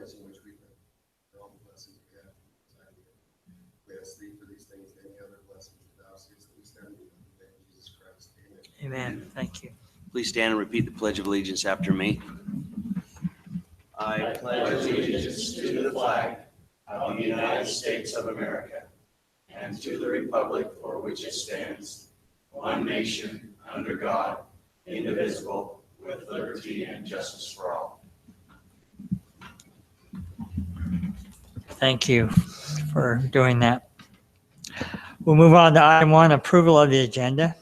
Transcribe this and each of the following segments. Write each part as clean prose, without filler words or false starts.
ways in which we can all the blessings we have. May us leave for these things and any other blessings without cease that we stand in the name of Jesus Christ. Amen. Amen. Thank you. Please stand and repeat the Pledge of Allegiance after me. I pledge allegiance to the flag of the United States of America and to the republic for which it stands, one nation, under God, indivisible, with liberty and justice for all. Thank you for doing that. We'll move on to item 1, approval of the agenda.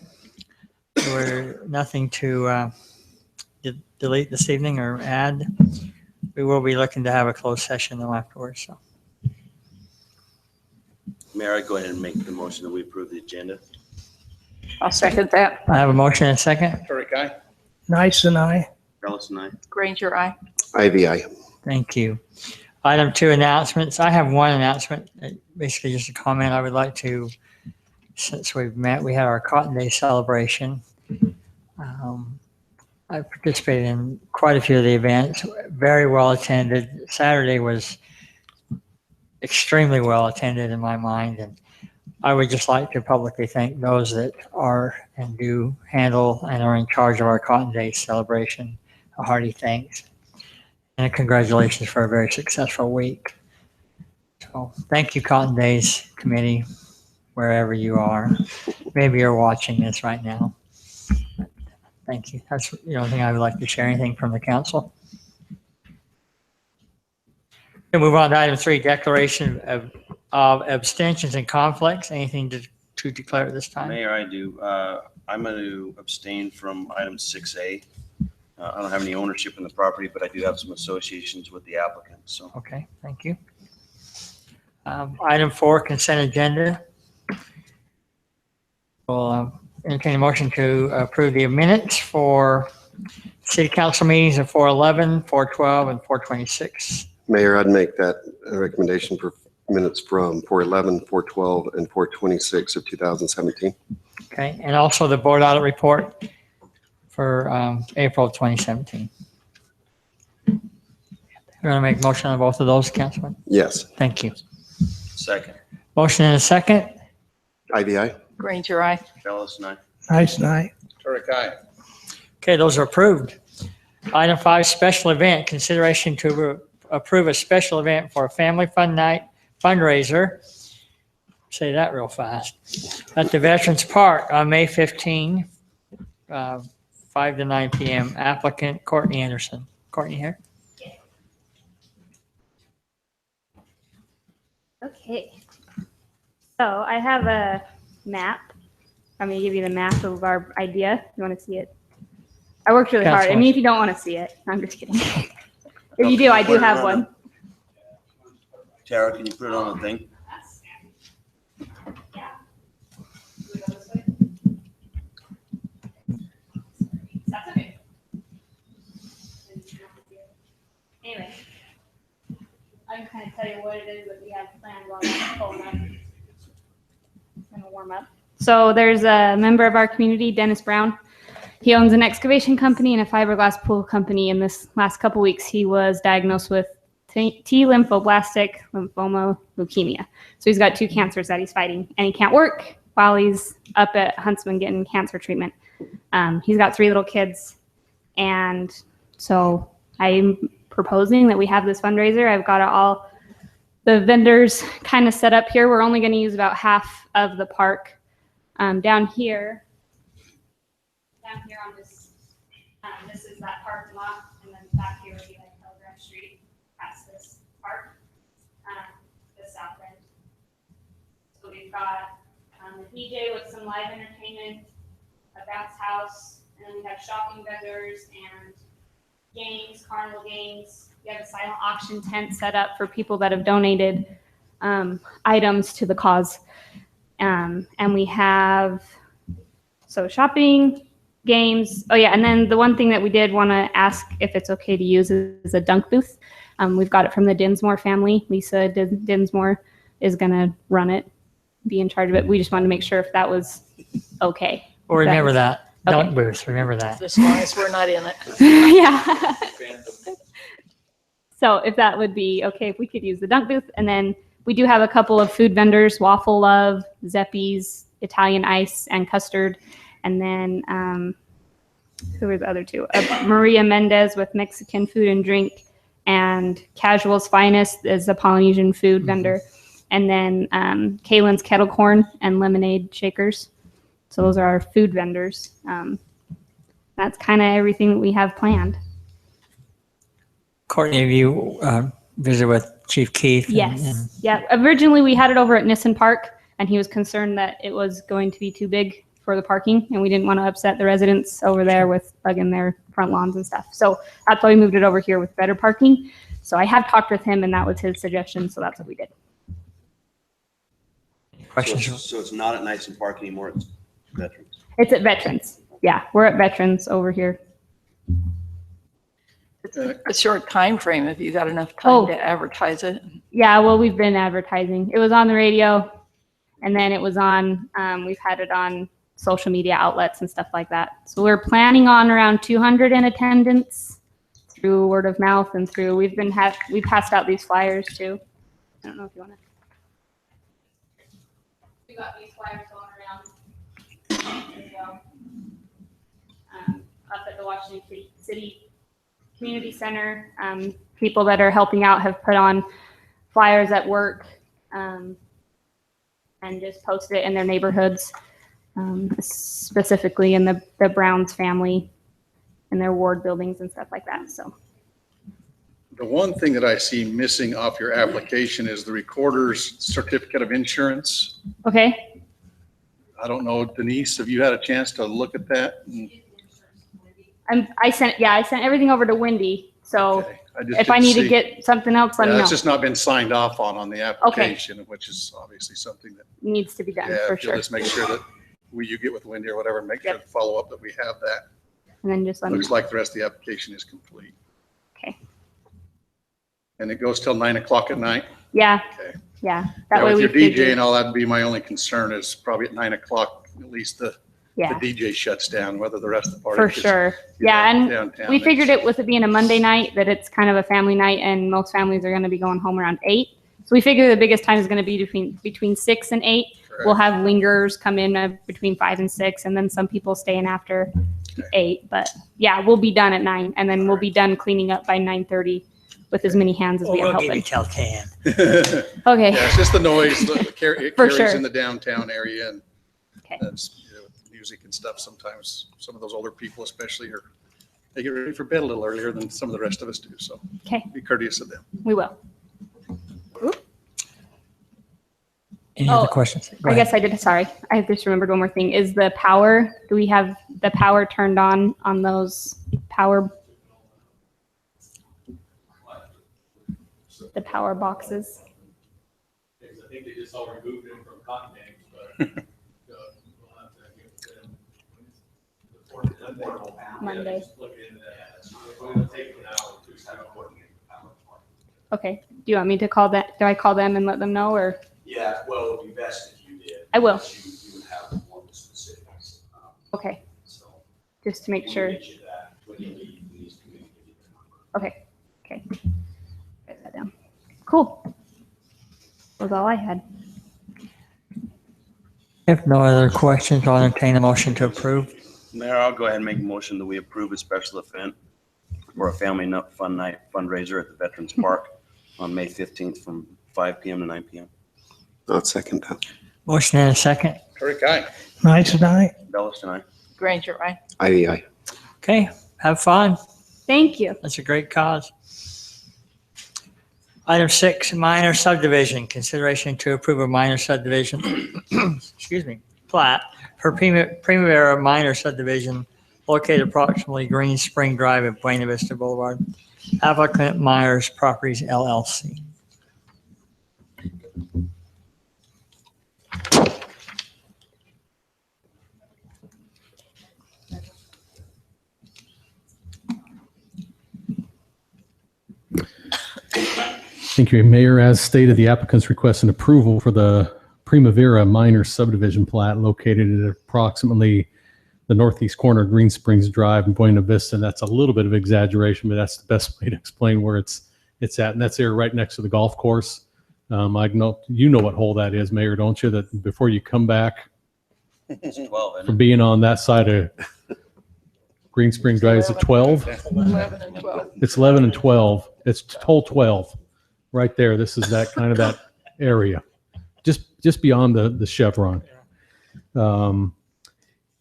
We're nothing to delete this evening or add. We will be looking to have a closed session though afterwards. So. Mayor, I go ahead and make the motion that we approve the agenda. I'll second that. I have a motion and a second. Turek, aye. Nice and I. Ellis and I. Granger, aye. Ivy, aye. Thank you. Item 2, announcements. I have one announcement, basically just a comment I would like to, since we've met, we had our Cotton Day celebration. I participated in quite a few of the events, very well attended. Saturday was extremely well attended in my mind, and I would just like to publicly thank those that are and do handle and are in charge of our Cotton Day celebration. A hearty thanks and congratulations for a very successful week. So thank you, Cotton Days Committee, wherever you are. Maybe you're watching this right now. Thank you. That's the only thing I would like to share. Anything from the council? We'll move on to item 3, declaration of abstentions and conflicts. Anything to declare at this time? Mayor, I do. I'm going to abstain from item 6A. I don't have any ownership in the property, but I do have some associations with the applicant. So Okay, thank you. Item 4, consent agenda. We'll entertain a motion to approve the minutes for city council meetings of 4/11, 4/12, and 4/26. Mayor, I'd make that a recommendation for minutes from 4/11, 4/12, and 4/26 of 2017. Okay, and also the board audit report for April 2017. You want to make a motion on both of those, Councilman? Yes. Thank you. second. Motion and a second. Ivy, aye. Granger, aye. Ellis and I. Nice and I. Turek, aye. Okay, those are approved. Item 5, special event, consideration to approve a special event for a family fun night fundraiser. Say that real fast. At the Veterans Park on May 15, 5 to 9 p.m. Applicant Courtney Anderson. Courtney here. Okay, so I have a map. I'm going to give you the map of our idea. You want to see it? I worked really hard. I mean, if you don't want to see it, I'm just kidding. If you do, I do have one. Tara, can you put it on the thing? That's okay. Anyway, I can kind of tell you what it is that we have planned while I'm pulling up. It's going to warm up. So there's a member of our community, Dennis Brown. He owns an excavation company and a fiberglass pool company. In this last couple weeks, he was diagnosed with T-lymphoblastic lymphoma leukemia. So he's got 2 cancers that he's fighting, and he can't work while he's up at Huntsman getting cancer treatment. He's got 3 little kids, and so I'm proposing that we have this fundraiser. I've got all the vendors kind of set up here. We're only going to use about half of the park. Down here on this, this is that parking lot, and then back here would be like Telegraph Street past this park, the south end. So we've got a DJ with some live entertainment, a bounce house, and then we have shopping vendors and games, carnival games. We have a silent auction tent set up for people that have donated items to the cause. And we have, so shopping, games. Oh yeah, and then the one thing that we did want to ask if it's okay to use is a dunk booth. We've got it from the Dinsmore family. Lisa Dinsmore is going to run it, be in charge of it. We just wanted to make sure if that was okay. Well, remember that. Okay. Dunk booth, remember that. As long as we're not in it. Yeah. So if that would be okay, if we could use the dunk booth. And then we do have a couple of food vendors, Waffle Love, Zeppi's, Italian Ice, and Custard. And then who were the other two? Maria Mendez with Mexican food and drink, and Casual's Finest is a Polynesian food vendor. And then Kaylin's Kettle Corn and Lemonade Shakers. So those are our food vendors. That's kind of everything that we have planned. Courtney, have you visited with Chief Keith? Yes. Yeah. Originally, we had it over at Nissen Park, and he was concerned that it was going to be too big for the parking, and we didn't want to upset the residents over there with plugging their front lawns and stuff. So that's why we moved it over here with better parking. So I have talked with him, and that was his suggestion. So that's what we did. Questions? So it's not at Nice Park anymore, it's Veterans. It's at Veterans. Yeah, we're at Veterans over here. It's a short time frame if you got enough time Oh. to advertise it. Yeah, well, we've been advertising. It was on the radio, and then it was on, we've had it on social media outlets and stuff like that. So we're planning on around 200 in attendance through word of mouth and through, we passed out these flyers too. I don't know if you want to. We got these flyers going around. There you go. Up at the Washington City Community Center. People that are helping out have put on flyers at work and just posted it in their neighborhoods, specifically in the Browns family and their ward buildings and stuff like that. So The one thing that I see missing off your application is the recorder's certificate of insurance. okay, I don't know, Denise, have you had a chance to look at that? I sent everything over to Wendy. So Okay, just if I didn't need to see- get something else, let Yeah, me know. it's just not been signed off on the application, which is obviously something that, Needs to be done yeah, for if you'll sure. just make sure that you get with Wendy or whatever, make sure to follow up that we have that. And then just let me Looks know. like the rest of the application is complete. Okay. And it goes till 9 o'clock at night? Yeah, Okay. yeah. That Now, way with we your DJ figured. and all, that'd be my only concern is probably at 9 o'clock, at least the Yeah, DJ shuts down, whether the rest of the party. for gets, sure. you know, Yeah, and downtown. we figured it with it being a Monday night that it's kind of a family night, and most families are going to be going home around 8. So we figure the biggest time is going to be between 6 and 8. Correct. We'll have lingerers come in between 5 and 6, and then some people staying after 8. But yeah, we'll be done at 9, and then we'll be done cleaning up by 9:30 with as many hands as Well, we have we'll give you helping. till 10. Okay. Yeah, it's just the noise, it For carries sure. in the downtown area and Okay. that's, you know, with music and stuff. Sometimes some of those older people especially they get ready for bed a little earlier than some of the rest of us do. So Okay, be courteous of them. we will. Any Oh, other questions? Go I ahead. guess I did. Sorry, I just remembered one more thing. Is the power? Do we have the power turned on those power? The power boxes. I think they just all removed them from cotton tanks, but we'll have to get them. Monday. Just look into that. It'll take an hour to set up what. Okay. Do you want me to call that? Do I call them and let them know, or? Yeah, well, it would be best if you did. I will. because You would have more of the specifics. Okay, So. just to make we'll sure. get you that when you leave, please communicate the number. Okay. Okay. Write that down. Cool. That was all I had. If no other questions, I'll entertain a motion to approve. Mayor, I'll go ahead and make a motion that we approve a special event for a family fun night fundraiser at the Veterans Park on May 15th from 5 PM to 9 PM. I'll second that. Motion and a second. Kirk, aye. Nice and I. Bellis and I. Granger, right? Aye. Okay, have fun. Thank you. That's a great cause. Item 6, minor subdivision. Consideration to approve a minor subdivision, excuse me, plat for Primavera minor subdivision located approximately Green Spring Drive at Buena Vista Boulevard. Applicant Myers Properties LLC. Thank you, Mayor. As stated, the applicant's requesting approval for the Primavera minor subdivision plat located at approximately the northeast corner of Green Springs Drive in Buena Vista. And that's a little bit of exaggeration, but that's the best way to explain where it's it's at, and that's there right next to the golf course. I know, you know what hole that is, Mayor, don't you? That before you come back It's 12, isn't from it? being on that side of Green Spring Drive, is it 12? 11 and 12. It's 11 and 12. It's hole 12 right there. This is that kind of that area, just beyond the chevron.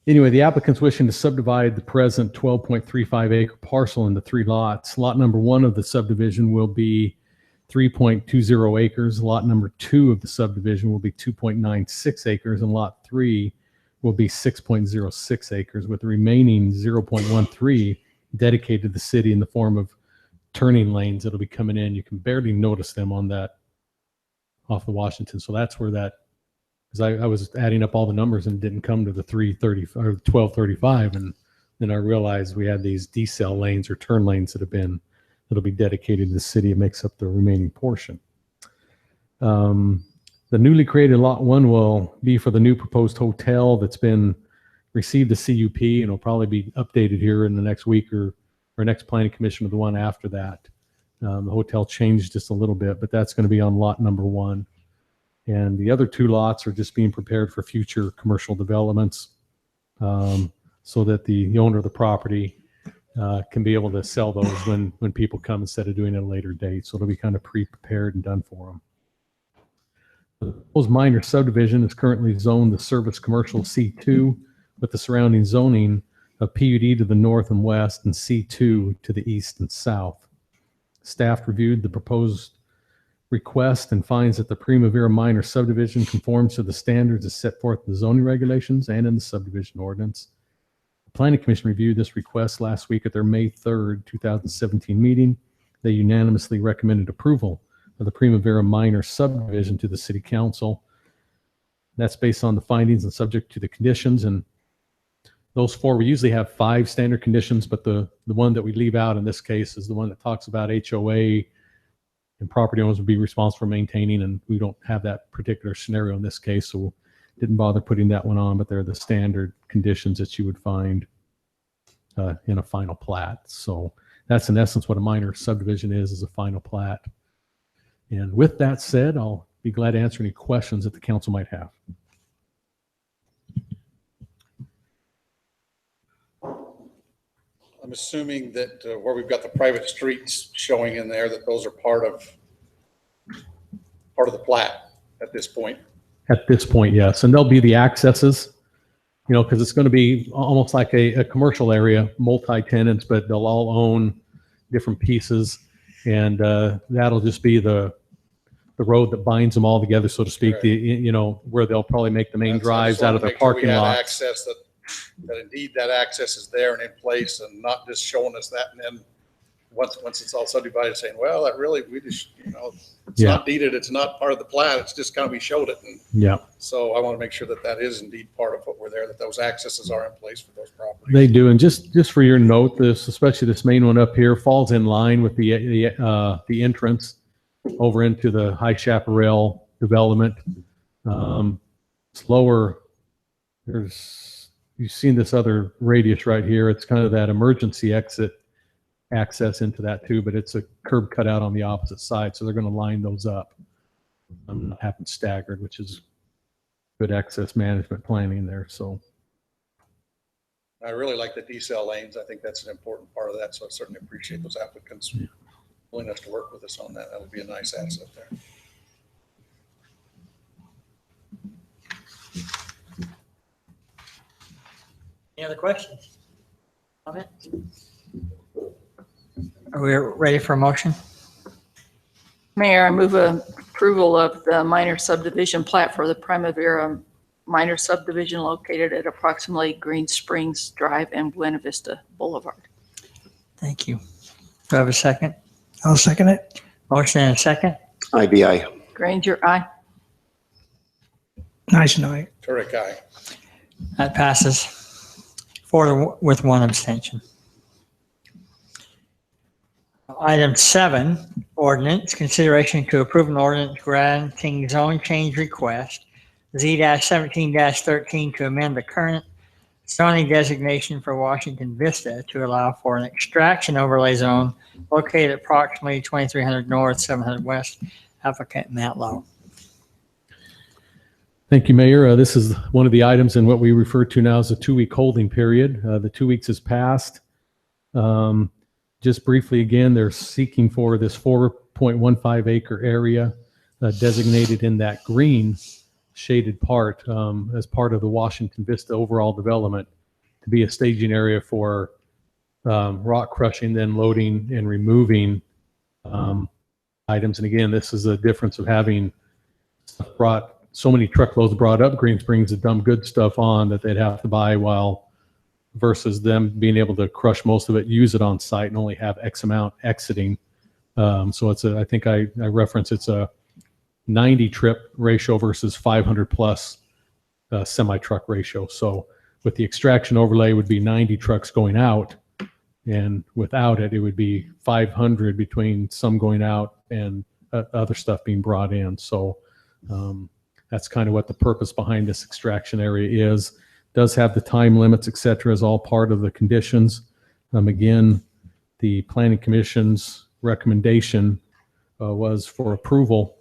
Anyway, the applicant's wishing to subdivide the present 12.35 acre parcel into 3 lots. Lot number 1 of the subdivision will be 3.20 acres. Lot number 2 of the subdivision will be 2.96 acres, and lot 3 will be 6.06 acres, with the remaining 0.13 dedicated to the city in the form of turning lanes that'll be coming in. You can barely notice them on that off of Washington. So that's where that, because I was adding up all the numbers and didn't come to the 330 or 1235, and then I realized we had these decel lanes or turn lanes that'll be dedicated to the city. It makes up the remaining portion. The newly created lot 1 will be for the new proposed hotel that's been received a CUP, and will probably be updated here in the next week or next planning commission or the one after that. The hotel changed just a little bit, but that's going to be on lot number 1. And the other 2 lots are just being prepared for future commercial developments, so that the owner of the property can be able to sell those when people come instead of doing it at a later date. So it'll be kind of pre-prepared and done for them. The proposed minor subdivision is currently zoned the service commercial C2 with the surrounding zoning of PUD to the north and west and C2 to the east and south. Staff reviewed the proposed request and finds that the Primavera minor subdivision conforms to the standards as set forth in the zoning regulations and in the subdivision ordinance. The Planning Commission reviewed this request last week at their May 3rd, 2017 meeting. They unanimously recommended approval of the Primavera minor subdivision to the City Council. That's based on the findings and subject to the conditions. And those 4, we usually have 5 standard conditions, but the one that we leave out in this case is the one that talks about HOA and property owners will be responsible for maintaining, and we don't have that particular scenario in this case, so didn't bother putting that one on, but they're the standard conditions that you would find in a final plat. So that's in essence what a minor subdivision is a final plat. And with that said, I'll be glad to answer any questions that the council might have. I'm assuming that where we've got the private streets showing in there, that those are part of the plat at this point. At this point, yes. And there'll be the accesses, because it's going to be almost like a commercial area, multi-tenants, but they'll all own different pieces. And that'll just be the road that binds them all together, so to speak, Right. Where they'll probably make the main That's- I drives just wanted out of to their make sure we parking had lots. access, that indeed that access is there and in place, and not just showing us that, and then once it's all subdivided, saying, well, that really, we just, it's Yeah. not deeded, it's not part of the plat, it's just kind of, we showed it. And Yeah, so I want to make sure that that is indeed part of what we're there, that those accesses are in place for those properties. they do. And just for your note, especially this main one up here, falls in line with the entrance over into the High Chaparral development. It's lower. You've seen this other radius right here. It's kind of that emergency exit access into that too, but it's a curb cut out on the opposite side. So they're going to line those up. Not having staggered, which is good access management planning there. So I really like the decel lanes. I think that's an important part of that. So I certainly appreciate those applicants' willingness to work with us on that. That would be a nice asset there. Any other questions? Comments? Are we ready for a motion? Mayor, I move approval of the minor subdivision plat for the Primavera minor subdivision located at approximately Green Springs Drive and Buena Vista Boulevard. Thank you. Do I have a second? I'll second it. Motion and a second. IBI. Granger, aye. Nice night. Turek, aye. That passes 4 with 1 abstention. Item 7, ordinance, consideration to approve an ordinance granting zone change request, Z-17-13, to amend the current zoning designation for Washington Vista to allow for an extraction overlay zone located approximately 2300 north, 700 west. Applicant Matt Lowe. Thank you, Mayor. This is one of the items in what we refer to now as a 2-week holding period. The 2 weeks has passed. Just briefly, again, they're seeking for this 4.15 acre area designated in that green shaded part as part of the Washington Vista overall development to be a staging area for rock crushing, then loading and removing items. And again, this is a difference of having brought so many truckloads brought up Green Springs to dump good stuff on that they'd have to buy, while versus them being able to crush most of it, use it on site, and only have X amount exiting. So it's I think I reference it's a 90 trip ratio versus 500 plus semi truck ratio. So with the extraction overlay, it would be 90 trucks going out, and without it, it would be 500 between some going out and other stuff being brought in. So that's kind of what the purpose behind this extraction area is. Does have the time limits, et cetera, is all part of the conditions. Again, the Planning Commission's recommendation was for approval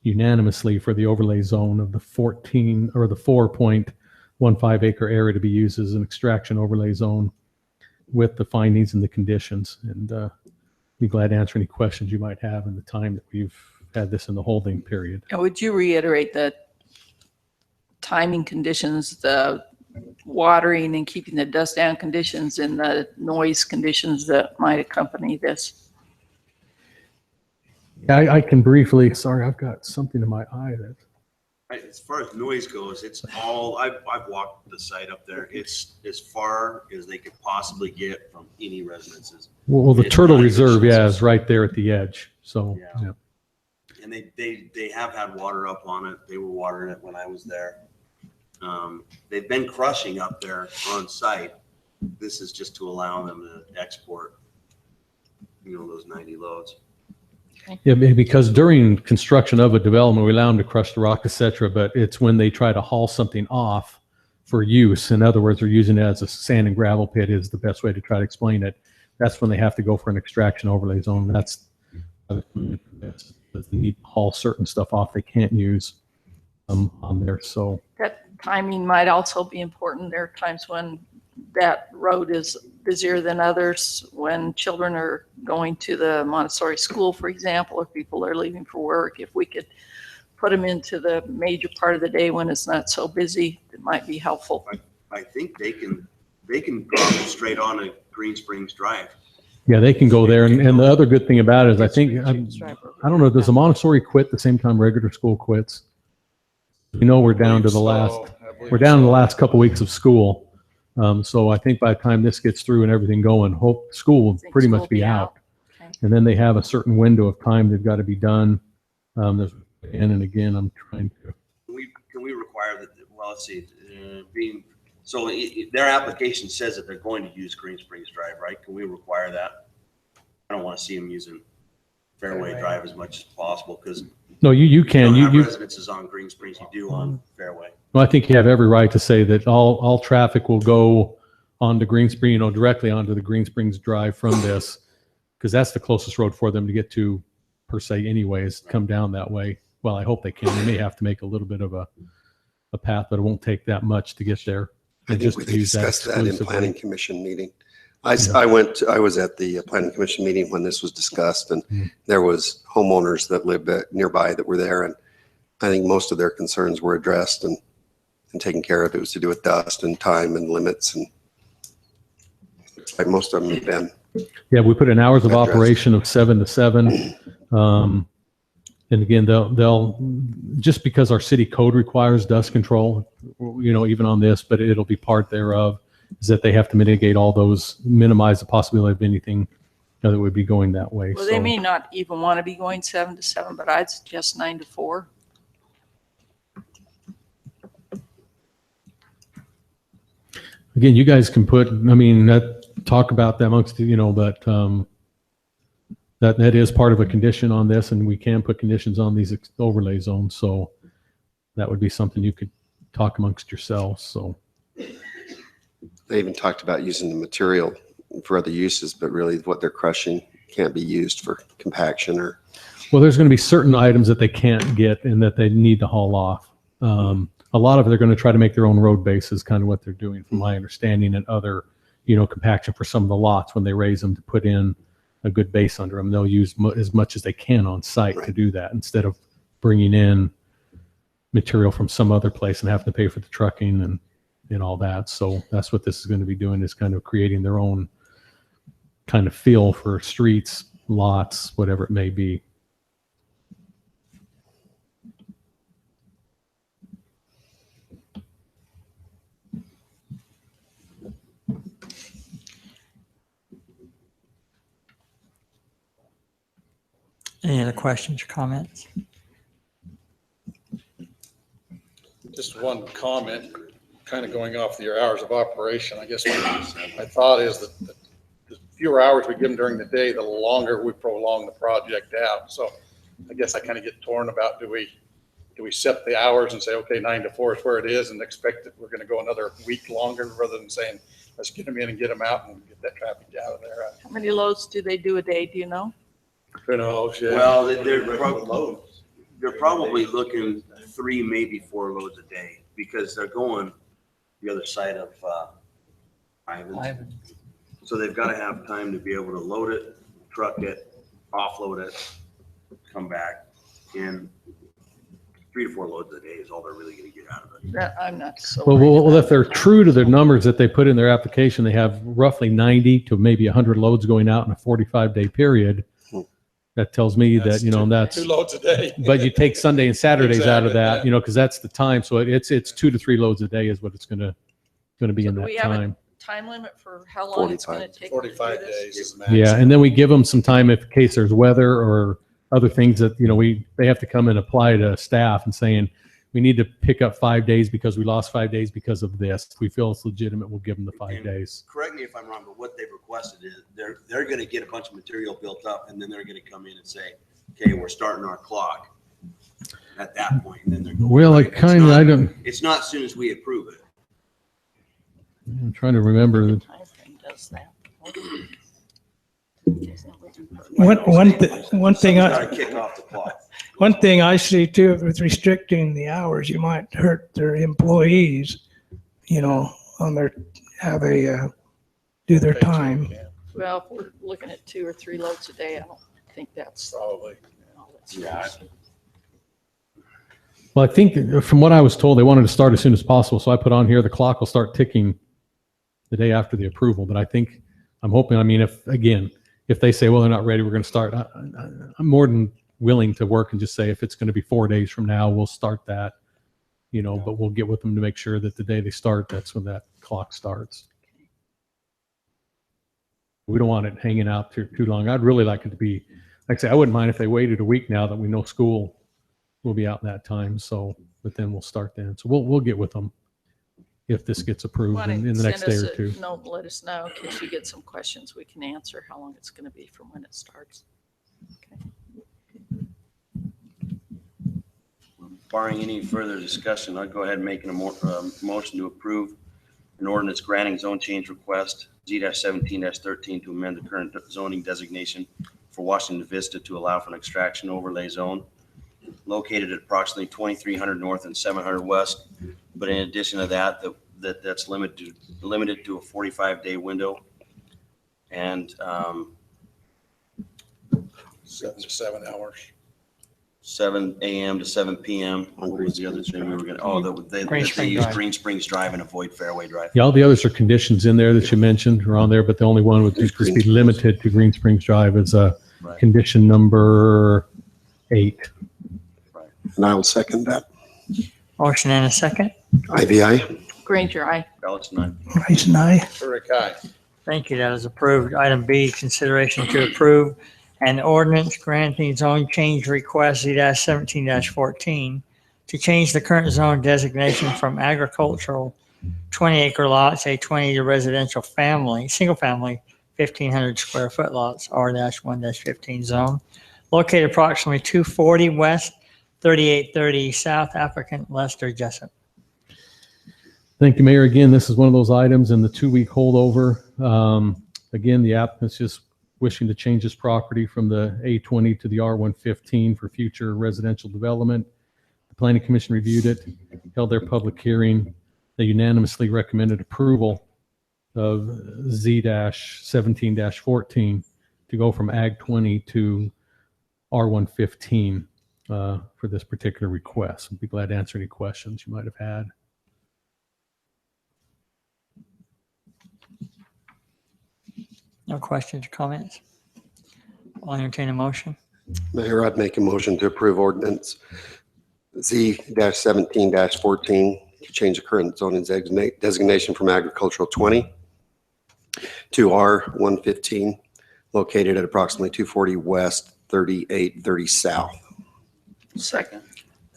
unanimously for the overlay zone of the 4.15 acre area to be used as an extraction overlay zone with the findings and the conditions. And be glad to answer any questions you might have in the time that we've had this in the holding period. And would you reiterate the timing conditions, the watering and keeping the dust down conditions, and the noise conditions that might accompany this? I can briefly, sorry, I've got something in my eye that. As far as noise goes, it's all, I've walked the site up there. It's as far as they could possibly get from any residences. Well, the It's Turtle not Reserve, even- yeah, is right there at the edge. So, Yeah. yeah. And they have had water up on it. They were watering it when I was there. They've been crushing up there on site. This is just to allow them to export, those 90 loads. Yeah, because during construction of a development, we allow them to crush the rock, et cetera, but it's when they try to haul something off for use. In other words, they're using it as a sand and gravel pit is the best way to try to explain it. That's when they have to go for an extraction overlay zone. That's they need to haul certain stuff off they can't use on there. So That timing might also be important. There are times when that road is busier than others, when children are going to the Montessori school, for example, or people are leaving for work. If we could put them into the major part of the day when it's not so busy, it might be helpful. I think they can drop it straight on a Green Springs Drive. yeah, they can go there. And the other good thing about it is I think, I don't know, does the Montessori quit the same time regular school quits? We're down to the last couple weeks of school. So I think by the time this gets through and everything going, school will pretty much be out. Okay. And then they have a certain window of time they've got to be done. There's again and again, I'm trying to. Can we require that, well, let's see, their application says that they're going to use Green Springs Drive, right? Can we require that? I don't want to see them using Fairway Drive as much as possible because No, you can. don't have You residences on Green Springs, you do on Fairway. well, I think you have every right to say that all traffic will go onto Green Spring, directly onto the Green Springs Drive from this, because that's the closest road for them to get to per se anyways, come down that way. Well, I hope they can. They may have to make a little bit of a path, but it won't take that much to get there. I And think just we to use that discussed that in exclusively. planning commission meeting. I was at the planning commission meeting when this was discussed, and there was homeowners that lived nearby that were there, and I think most of their concerns were addressed and taken care of. It was to do with dust and time and limits, and like most of them have been. Yeah, we put in hours of Addressed. operation of 7 to 7. And again, they'll just because our city code requires dust control, even on this, but it'll be part thereof, is that they have to minimize the possibility of anything that would be going that way. Well, they may not even want to be going 7 to 7, but I'd suggest 9 to 4. Again, you guys can talk about that amongst, but that is part of a condition on this, and we can put conditions on these overlay zones. So that would be something you could talk amongst yourselves. So. they even talked about using the material for other uses, but really what they're crushing can't be used for compaction or. Well, there's going to be certain items that they can't get and that they need to haul off. A lot of it, they're going to try to make their own road base is kind of what they're doing from my understanding, and other, compaction for some of the lots when they raise them to put in a good base under them. They'll use as much as they can on site to do that instead of bringing in material from some other place and having to pay for the trucking and all that. So that's what this is going to be doing, is kind of creating their own kind of feel for streets, lots, whatever it may be. Any other questions or comments? Just one comment, kind of going off your hours of operation. I guess my thought is that the fewer hours we give them during the day, the longer we prolong the project out. So I guess I kind of get torn about, do we set the hours and say, okay, 9 to 4 is where it is, and expect that we're going to go another week longer, rather than saying, let's get them in and get them out and get that traffic out of there. How many loads do they do a day? Do you know? Who knows? Yeah. Well, they're probably looking 3, maybe 4 loads a day, because they're going the other side of Ivans. So they've got to have time to be able to load it, truck it, offload it, come back. And 3 to 4 loads a day is all they're really going to get out of it. I'm not so. Well, if they're true to their numbers that they put in their application, they have roughly 90 to maybe 100 loads going out in a 45-day period. That tells me that, that's 2 loads a day. but you take Sunday and Saturdays out of Exactly, that, because that's the time. So it's 2 to 3 loads a day is what it's going to be in Do that we have a time. time limit for how long it's going to take? them to do 45 this? days is the max. Yeah, and then we give them some time if in case there's weather or other things that, they have to come and apply to staff and saying, we need to pick up 5 days because we lost 5 days because of this. If we feel it's legitimate, we'll give them the 5 days. Correct me if I'm wrong, but what they've requested is they're going to get a bunch of material built up, and then they're going to come in and say, okay, we're starting our clock at that point, and then they're going. Well, It's not- It's not as soon as we approve it. I'm trying to remember. The time frame does that. One thing Got to kick off the clock. one thing I see too, with restricting the hours, you might hurt their employees, on their, how they do their time. Well, if we're looking at 2 or 3 loads a day, I don't think that's Probably. all that's serious. Well, I think from what I was told, they wanted to start as soon as possible. So I put on here, the clock will start ticking the day after the approval. But I'm hoping, if they say, well, they're not ready, we're going to start. I'm more than willing to work and just say, if it's going to be 4 days from now, we'll start that, but we'll get with them to make sure that the day they start, that's when that clock starts. We don't want it hanging out too long. I'd really like it to be, like I say, I wouldn't mind if they waited a week now that we know school will be out in that time. So, but then we'll start then. So we'll get with them if this gets approved Why don't in the you next send day us or two. a note and let us know in case you get some questions we can answer how long it's going to be from when it starts. Okay. Barring any further discussion, I'd go ahead and make a motion to approve an ordinance granting zone change request Z-17-13 to amend the current zoning designation for Washington Vista to allow for an extraction overlay zone located at approximately 2300 north and 700 west. But in addition to that's limited to a 45-day window. And 7 to 7 hours. 7 a.m. to 7 p.m. What was the other thing we were gonna, they use Green Springs Drive and avoid Fairway Drive. Yeah, all the others are conditions in there that you mentioned are on there, but the only one would just be limited to Green Springs Drive as a Right. condition number 8. And I will second that. Motion and a second. IVI. Granger, aye. Ballots 9. Rice and I. Turek, aye. Thank you. That is approved. Item B, consideration to approve an ordinance granting zone change request Z-17-14 to change the current zone designation from agricultural 20-acre lots, A20 to residential family, single-family 1,500 square foot lots, R-1-15 zone, located approximately 240 west, 3830 south, applicant Lester Jessup. Thank you, Mayor. Again, this is one of those items in the 2-week holdover. Again, the applicant's just wishing to change his property from the A20 to the R115 for future residential development. The Planning Commission reviewed it, held their public hearing. They unanimously recommended approval of Z-17-14 to go from Ag 20 to R115 for this particular request. I'd be glad to answer any questions you might have had. No questions or comments? I'll entertain a motion. Mayor, I'd make a motion to approve ordinance Z-17-14 to change the current zoning designation from agricultural 20 to R115, located at approximately 240 west, 3830 south. Second.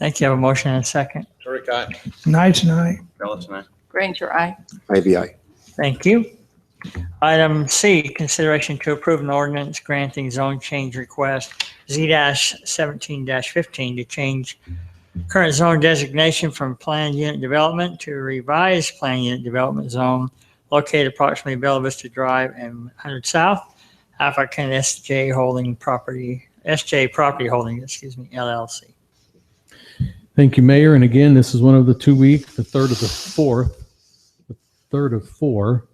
Thank you. I have a motion and a second. Turek, aye. Night night. Ellis, man. Granger, aye. IBI. Thank you. Item C, consideration to approve an ordinance granting zone change request Z-17-15 to change current zone designation from planned unit development to revised planned unit development zone located approximately Bella Vista Drive and 100 South, African SJ Property Holding, LLC. Thank you, Mayor. And again, this is one of the 2-week, the third of four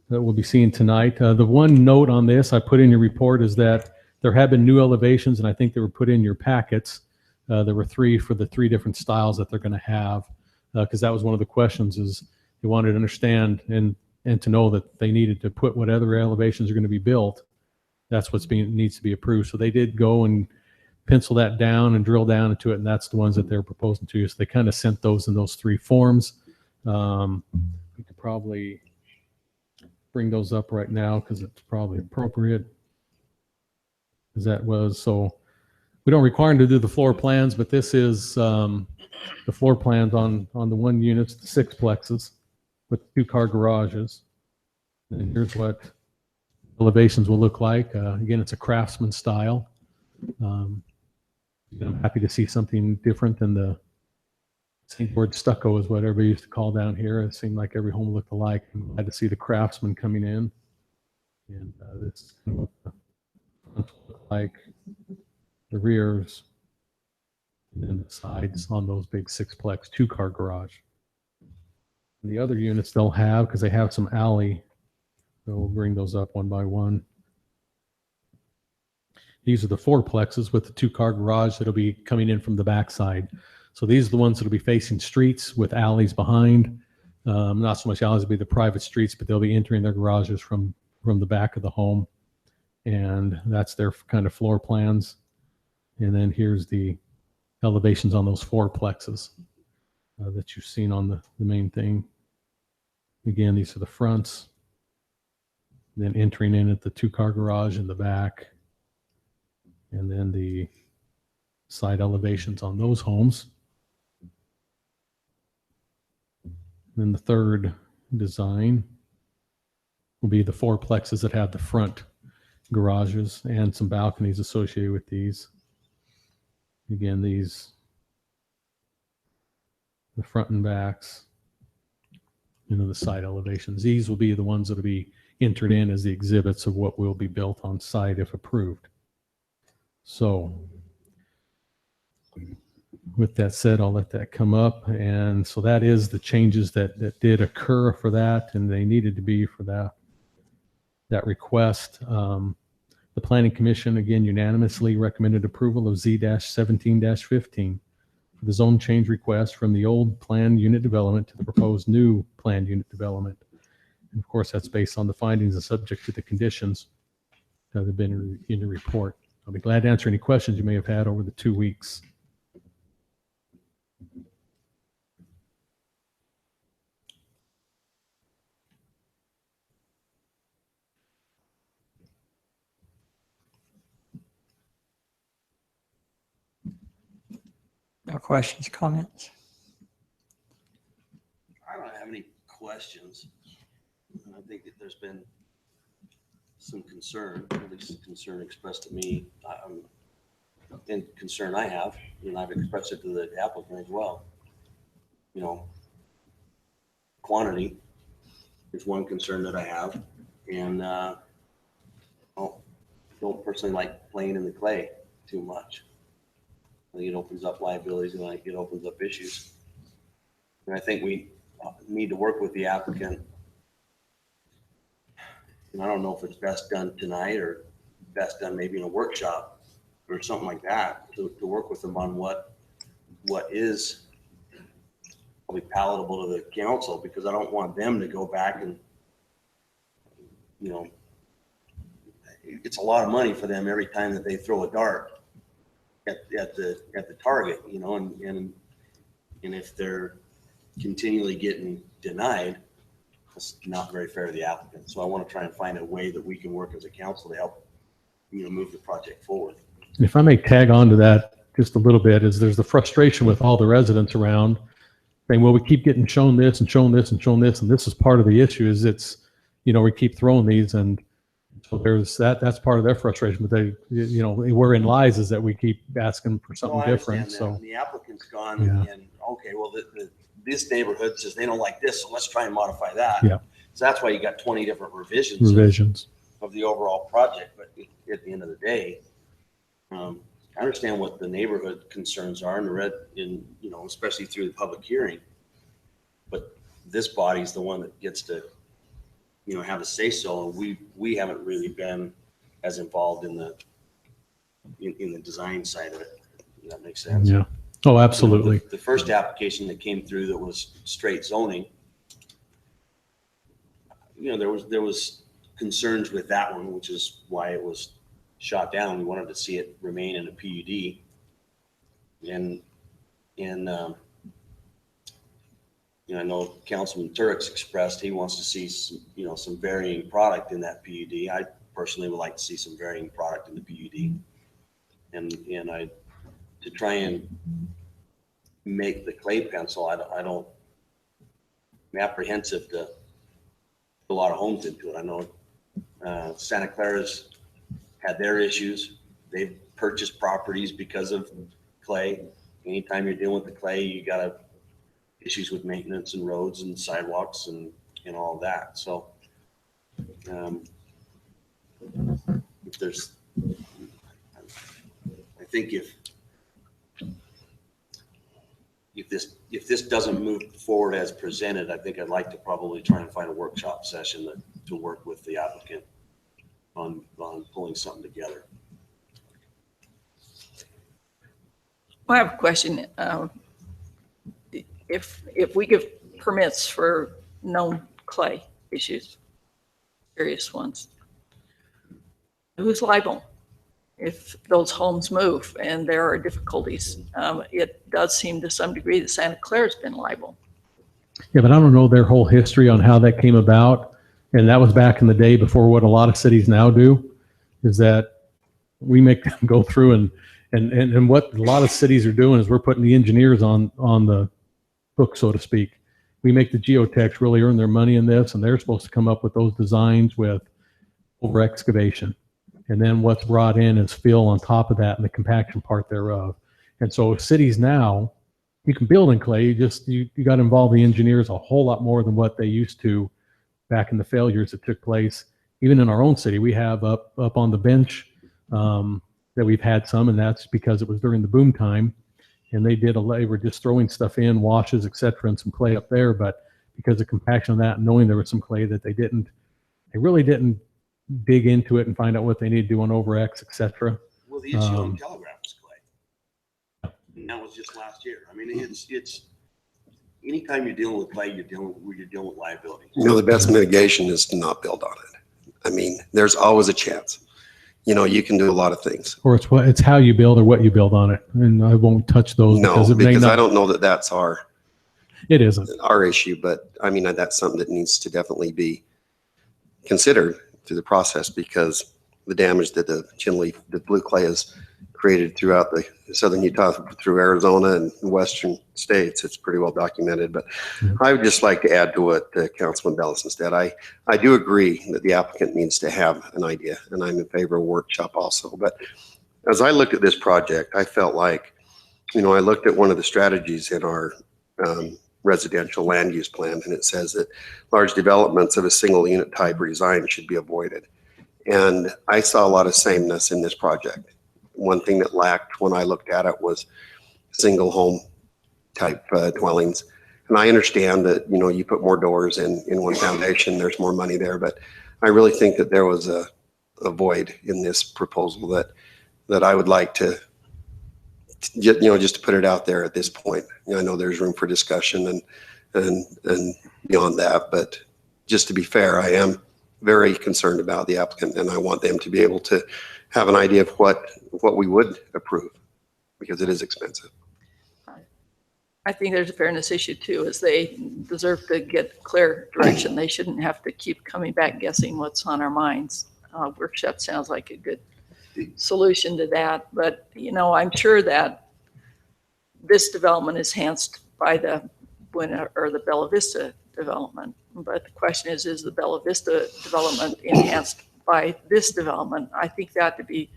that we'll be seeing tonight. The one note on this I put in your report is that there have been new elevations, and I think they were put in your packets. There were 3 for the 3 different styles that they're going to have, because that was one of the questions, is they wanted to understand and to know that they needed to put what other elevations are going to be built. That's what's needs to be approved. So they did go and pencil that down and drill down into it, and that's the ones that they're proposing to you. So they kind of sent those in those 3 forms. We could probably bring those up right now because it's probably appropriate. As that was, so we don't require them to do the floor plans, but this is the floor plans on the 1 units, the 6plexes with 2-car garages. And here's what elevations will look like. Again, it's a Craftsman style. I'm happy to see something different than the St. George stucco is what everybody used to call down here. It seemed like every home looked alike. I'm glad to see the Craftsman coming in. And this is kind of what the front look like, the rears, and then the sides on those big 6-plex 2-car garage. And the other units they'll have, because they have some alley, so we'll bring those up one by one. These are the 4-plexes with the 2-car garage that'll be coming in from the backside. So these are the ones that'll be facing streets with alleys behind. Not so much alleys, it'll be the private streets, but they'll be entering their garages from the back of the home. And that's their kind of floor plans. And then here's the elevations on those 4-plexes that you've seen on the main thing. Again, these are the fronts. Then entering in at the 2-car garage in the back. And then the side elevations on those homes. Then the third design will be the 4-plexes that have the front garages and some balconies associated with these. Again, these, the front and backs, the side elevations. These will be the ones that will be entered in as the exhibits of what will be built on site if approved. So with that said, I'll let that come up. And so that is the changes that did occur for that, and they needed to be for that request. The Planning Commission, again, unanimously recommended approval of Z-17-15 for the zone change request from the old planned unit development to the proposed new planned unit development. And of course, that's based on the findings and subject to the conditions that have been in the report. I'll be glad to answer any questions you may have had over the 2 weeks. No questions, comments? I don't have any questions. I think that there's been some concern, at least concern expressed to me. And concern I have, and I've expressed it to the applicant as well. quantity is one concern that I have. And don't personally like playing in the clay too much. I think it opens up liabilities and it opens up issues. And I think we need to work with the applicant. And I don't know if it's best done tonight or best done maybe in a workshop or something like that to work with them on what is probably palatable to the council, because I don't want them to go back and, it's a lot of money for them every time that they throw a dart at the target, and if they're continually getting denied, it's not very fair to the applicant. So I want to try and find a way that we can work as a council to help, move the project forward. If I may tag on to that just a little bit, is there's the frustration with all the residents around saying, well, we keep getting shown this and shown this and shown this, and this is part of the issue is it's, we keep throwing these, and so there's that's part of their frustration. But they, wherein lies is that we keep asking for something different. So the applicant's gone and okay, well, this neighborhood says they don't like this, so let's try and modify that. Yeah. So that's why you got 20 different revisions of the overall project. But at the end of the day, I understand what the neighborhood concerns are in especially through the public hearing. But this body's the one that gets to, have a say so. And we haven't really been as involved in the design side of it. Does that make sense? yeah. Oh, absolutely. The first application that came through that was straight zoning, there was concerns with that one, which is why it was shot down. We wanted to see it remain in a PUD. I know Councilman Tureks expressed he wants to see some varying product in that PUD. I personally would like to see some varying product in the PUD, and to try and make the clay pencil, I'm apprehensive to a lot of homes into it. I know Santa Clara's had their issues. They've purchased properties because of clay. Anytime you're dealing with the clay, you got issues with maintenance and roads and sidewalks and all of that. So if there's, I think if this doesn't move forward as presented, I think I'd like to probably try and find a workshop session to work with the applicant on pulling something together. I have a question. If we give permits for known clay issues, serious ones, who's liable if those homes move and there are difficulties? It does seem to some degree that Santa Clara's been liable. Yeah, but I don't know their whole history on how that came about. And that was back in the day before what a lot of cities now do, is that we make them go through and what a lot of cities are doing is we're putting the engineers on the hook, so to speak. We make the geotechs really earn their money in this, and they're supposed to come up with those designs with over excavation. And then what's brought in is fill on top of that and the compaction part thereof. And so cities now, you can build in clay, you got to involve the engineers a whole lot more than what they used to back in the failures that took place. Even in our own city, we have up on the bench that we've had some, and that's because it was during the boom time. And they were just throwing stuff in, washes, et cetera, and some clay up there. But because of compaction of that, knowing there was some clay that they really didn't dig into it and find out what they need to do on over X, et cetera. Well, the issue on Telegraph was clay. And that was just last year. I mean, it's anytime you're dealing with clay, you're dealing with liability. The best mitigation is to not build on it. I mean, there's always a chance. You can do a lot of things. Or it's how you build or what you build on it. And I won't touch those. No, because I don't know that that's it isn't our issue, but I mean, that's something that needs to definitely be considered through the process, because the damage that the blue clay has created throughout the southern Utah, through Arizona and western states, it's pretty well documented. But I would just like to add to what Councilman Bellis said. I do agree that the applicant needs to have an idea, and I'm in favor of a workshop also. But as I looked at this project, I felt like, I looked at one of the strategies in our residential land use plan, and it says that large developments of a single unit type or design should be avoided. And I saw a lot of sameness in this project. One thing that lacked when I looked at it was single home type dwellings. And I understand that, you know, you put more doors in one foundation, there's more money there, but I really think that there was a void in this proposal that I would like to, you know, just to put it out there at this point. You know, I know there's room for discussion and beyond that, but just to be fair, I am very concerned about the applicant, and I want them to be able to have an idea of what we would approve, because it is expensive. I think there's a fairness issue too, as they deserve to get clear direction. They shouldn't have to keep coming back guessing what's on our minds. Workshop sounds like a good solution to that, but you know, I'm sure that this development is enhanced by the Buena or the Bella Vista development. But the question is the Bella Vista development enhanced by this development? I think that to be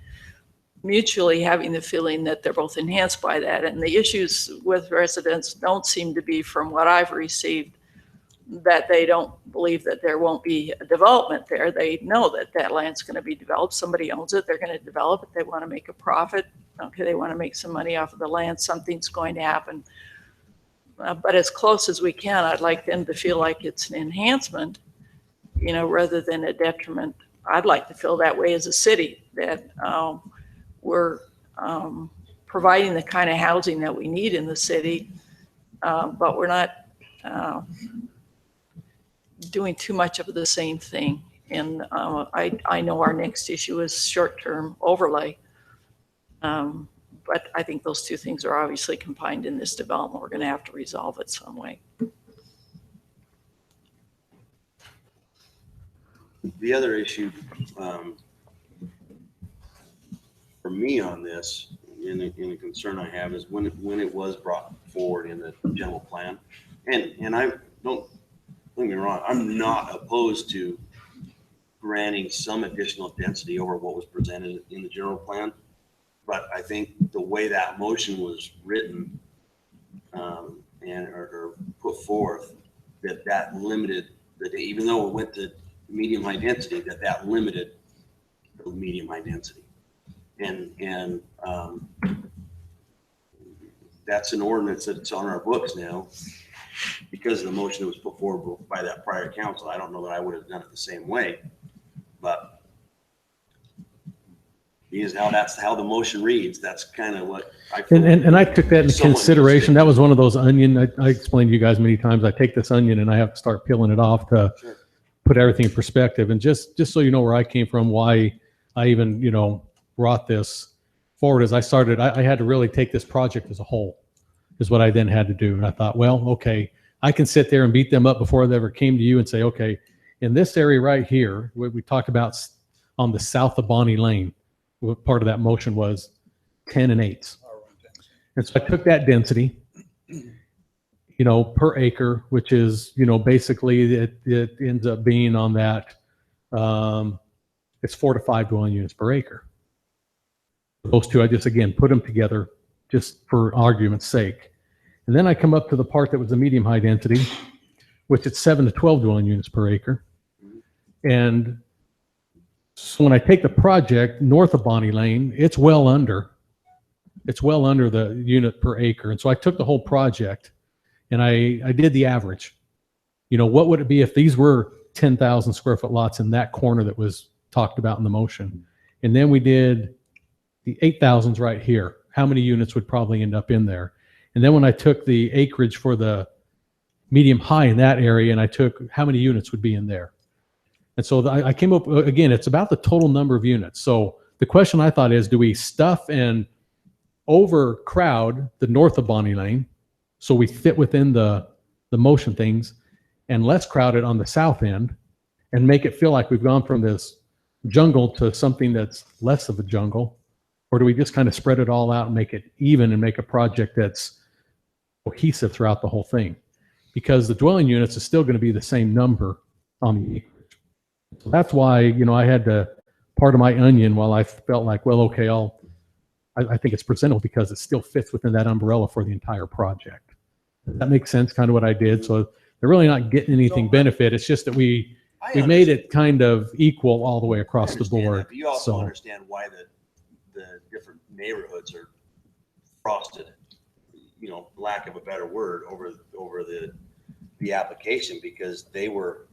mutually having the feeling that they're both enhanced by that. And the issues with residents don't seem to be, from what I've received, that they don't believe that there won't be a development there. They know that that land's going to be developed. Somebody owns it. They're going to develop it. They want to make a profit. Okay, they want to make some money off of the land. Something's going to happen. But as close as we can, I'd like them to feel like it's an enhancement, you know, rather than a detriment. I'd like to feel that way as a city, that we're providing the kind of housing that we need in the city, but we're not doing too much of the same thing. And I know our next issue is short-term overlay. But I think those two things are obviously combined in this development. We're going to have to resolve it some way. The other issue for me on this, and the concern I have, is when it was brought forward in the general plan, and I don't get me wrong, I'm not opposed to granting some additional density over what was presented in the general plan. But I think the way that motion was written or put forth, that limited, that even though it went to medium high density, that limited the medium high density. And that's an ordinance that's on our books now because of the motion that was put forward by that prior council. I don't know that I would have done it the same way, but is how that's how the motion reads. That's kind of what I feel. And I took that into consideration. That was one of those onion. I explained to you guys many times. I take this onion and I have to start peeling it off to put everything in perspective. And just so you know where I came from, why I even, you know, brought this forward as I started, I had to really take this project as a whole is what I then had to do. And I thought, well, okay, I can sit there and beat them up before they ever came to you and say, okay, in this area right here, what we talked about on the south of Bonnie Lane, what part of that motion was 10 and 8s. And so I took that density, you know, per acre, which is, you know, basically it ends up being on that, it's 4 to 5 dwelling units per acre. Those two, I just, again, put them together just for argument's sake. And then I come up to the part that was the medium high density, which it's 7 to 12 dwelling units per acre. And so when I take the project north of Bonnie Lane, it's well under the unit per acre. And so I took the whole project and I did the average. You know, what would it be if these were 10,000 square foot lots in that corner that was talked about in the motion? And then we did the 8,000s right here. How many units would probably end up in there? And then when I took the acreage for the medium high in that area and I took how many units would be in there. And so I came up, again, it's about the total number of units. So the question I thought is, do we stuff and overcrowd the north of Bonnie Lane so we fit within the motion things, and less crowded on the south end and make it feel like we've gone from this jungle to something that's less of a jungle? Or do we just kind of spread it all out and make it even and make a project that's cohesive throughout the whole thing? Because the dwelling units is still going to be the same number on the acreage. So that's why, you know, I had to part of my onion while I felt like, well, okay, I think it's presentable because it still fits within that umbrella for the entire project. That makes sense, kind of what I did. So they're really not getting anything benefit. It's just that we made it kind of equal all the way across the board. But you also So understand why the different neighborhoods are frosted, you know, lack of a better word, over the application, because they were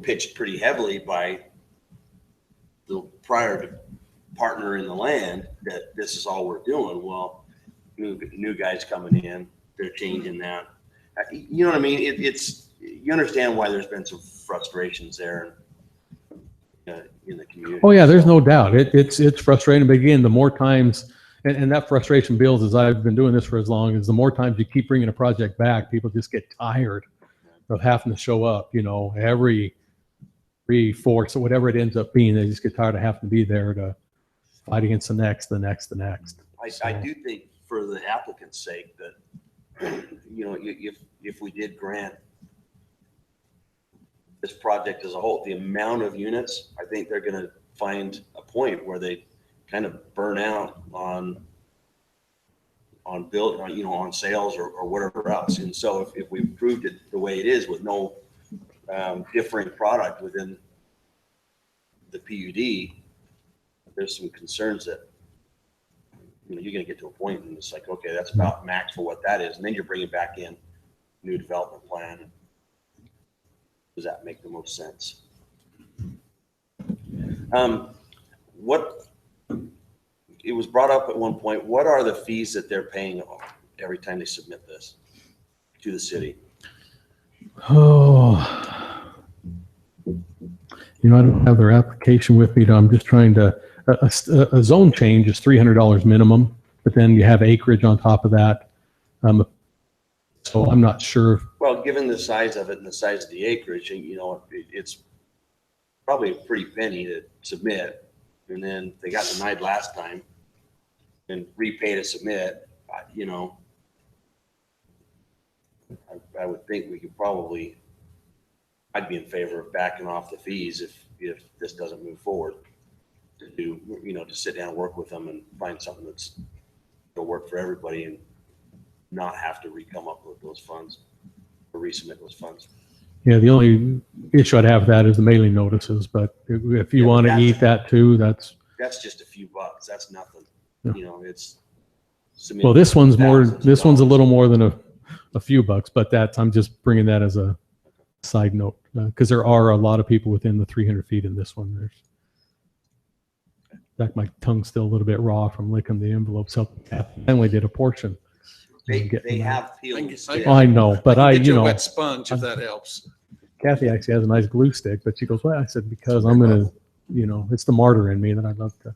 pitched pretty heavily by the prior partner in the land that this is all we're doing. Well, new guys coming in, they're changing that. You know what I mean? It's you understand why there's been some frustrations there in the community. oh yeah, there's no doubt. It's frustrating. But again, the more times, and that frustration builds as I've been doing this for as long as the more times you keep bringing a project back, people just get tired of having to show up, you know, every 3, 4, so whatever it ends up being, they just get tired of having to be there to fight against the next. I do think for the applicant's sake that, you know, if we did grant this project as a whole, the amount of units, I think they're going to find a point where they kind of burn out on sales or whatever else. And so if we improved it the way it is with no differing product within the PUD, there's some concerns that, you know, you're going to get to a point and it's like, okay, that's about max for what that is. And then you're bringing back in new development plan. Does that make the most sense? It was brought up at one point, what are the fees that they're paying every time they submit this to the city? Oh, you know, I don't have their application with me. I'm just trying to, a zone change is $300 minimum, but then you have acreage on top of that. So I'm not sure. Well, given the size of it and the size of the acreage, you know, it's probably a pretty penny to submit. And then they got denied last time and repay to submit, you know. I would think we could probably, I'd be in favor of backing off the fees if this doesn't move forward, to do, you know, to sit down and work with them and find something that's going to work for everybody and not have to re-come up with those funds or resubmit those funds. Yeah, the only issue I'd have with that is the mailing notices, but if you want to eat that too, that's just a few bucks. That's nothing. Yeah. You know, it's. Well, this one's more, thousands of this one's a dollars. little more than a few bucks, but I'm just bringing that as a side note, because there are a lot of people within the 300 feet in this one. In fact, my tongue's still a little bit raw from licking the envelope. So I only did a portion. They Getting have I peeled. guess the Oh, I know, but Get you you a know, wet sponge if that helps. Kathy actually has a nice glue stick, but she goes, well, I said, because I'm going to, you know, it's the martyr in me that I'd love to.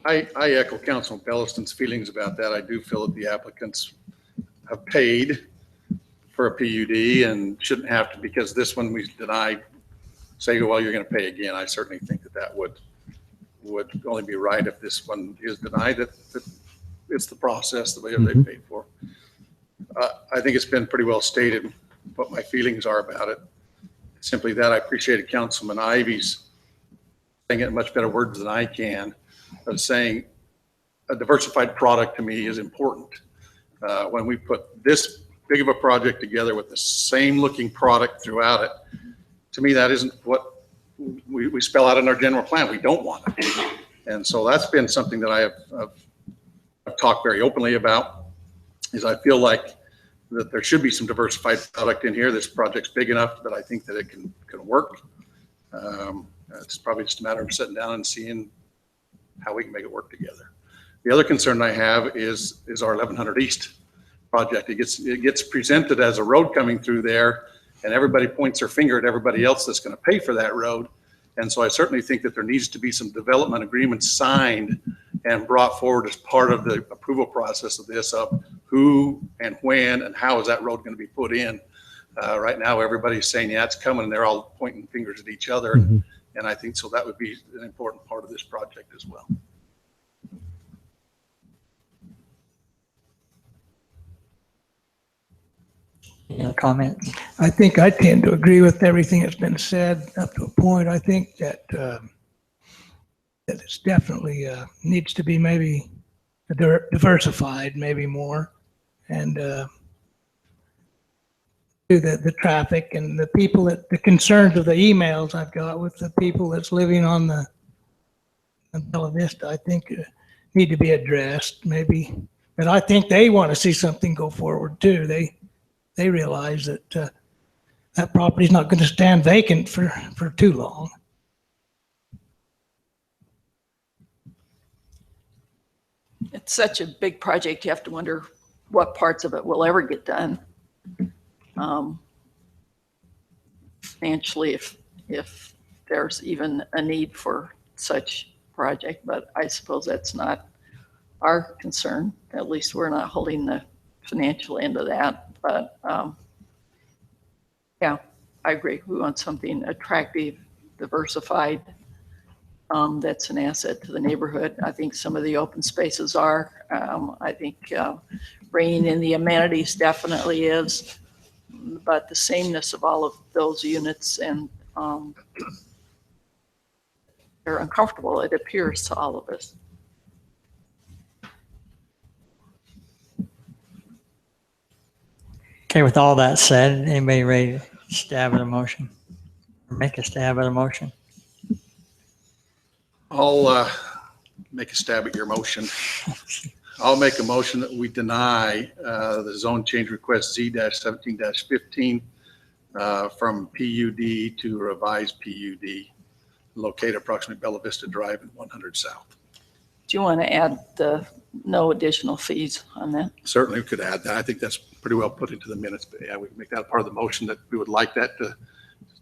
I echo Councilman Belliston's feelings about that. I do feel that the applicants have paid for a PUD and shouldn't have to, because this one we deny, say, well, you're going to pay again. I certainly think that would only be right if this one is denied, that it's the process the way they paid for. I think it's been pretty well stated what my feelings are about it. Simply that I appreciated Councilman Ivy's saying it in much better words than I can, of saying a diversified product to me is important. When we put this big of a project together with the same looking product throughout it, to me, that isn't what we spell out in our general plan. We don't want it. And so that's been something that I've talked very openly about, is I feel like that there should be some diversified product in here. This project's big enough that I think that it can work. It's probably just a matter of sitting down and seeing how we can make it work together. The other concern I have is our 1100 East project. It gets presented as a road coming through there, and everybody points their finger at everybody else that's going to pay for that road. And so I certainly think that there needs to be some development agreements signed and brought forward as part of the approval process of this, of who and when and how is that road going to be put in. Right now, everybody's saying, yeah, it's coming, and they're all pointing fingers at each other. Mhm. Mm-hmm. And I think so that would be an important part of this project as well. Any comments? I think I tend to agree with everything that's been said up to a point. I think that that it's definitely needs to be maybe diversified, maybe more, and do the traffic and the people the concerns of the emails I've got with the people that's living on Bella Vista, I think need to be addressed maybe. And I think they want to see something go forward too. They realize that that property's not going to stand vacant for too long. It's such a big project, you have to wonder what parts of it will ever get done. Financially, if there's even a need for such project, but I suppose that's not our concern. At least we're not holding the financial end of that. But yeah, I agree. We want something attractive, diversified, that's an asset to the neighborhood. I think some of the open spaces are. I think bringing in the amenities definitely is, but the sameness of all of those units and they're uncomfortable, it appears to all of us. Okay, with all that said, anybody ready to stab at a motion? Or make a stab at a motion? I'll make a stab at your motion. I'll make a motion that we deny the zone change request Z-17-15 from PUD to revised PUD, located approximately Bella Vista Drive and 100 South. Do you want to add the no additional fees on that? Certainly we could add that. I think that's pretty well put into the minutes, but yeah, we can make that part of the motion that we would like that to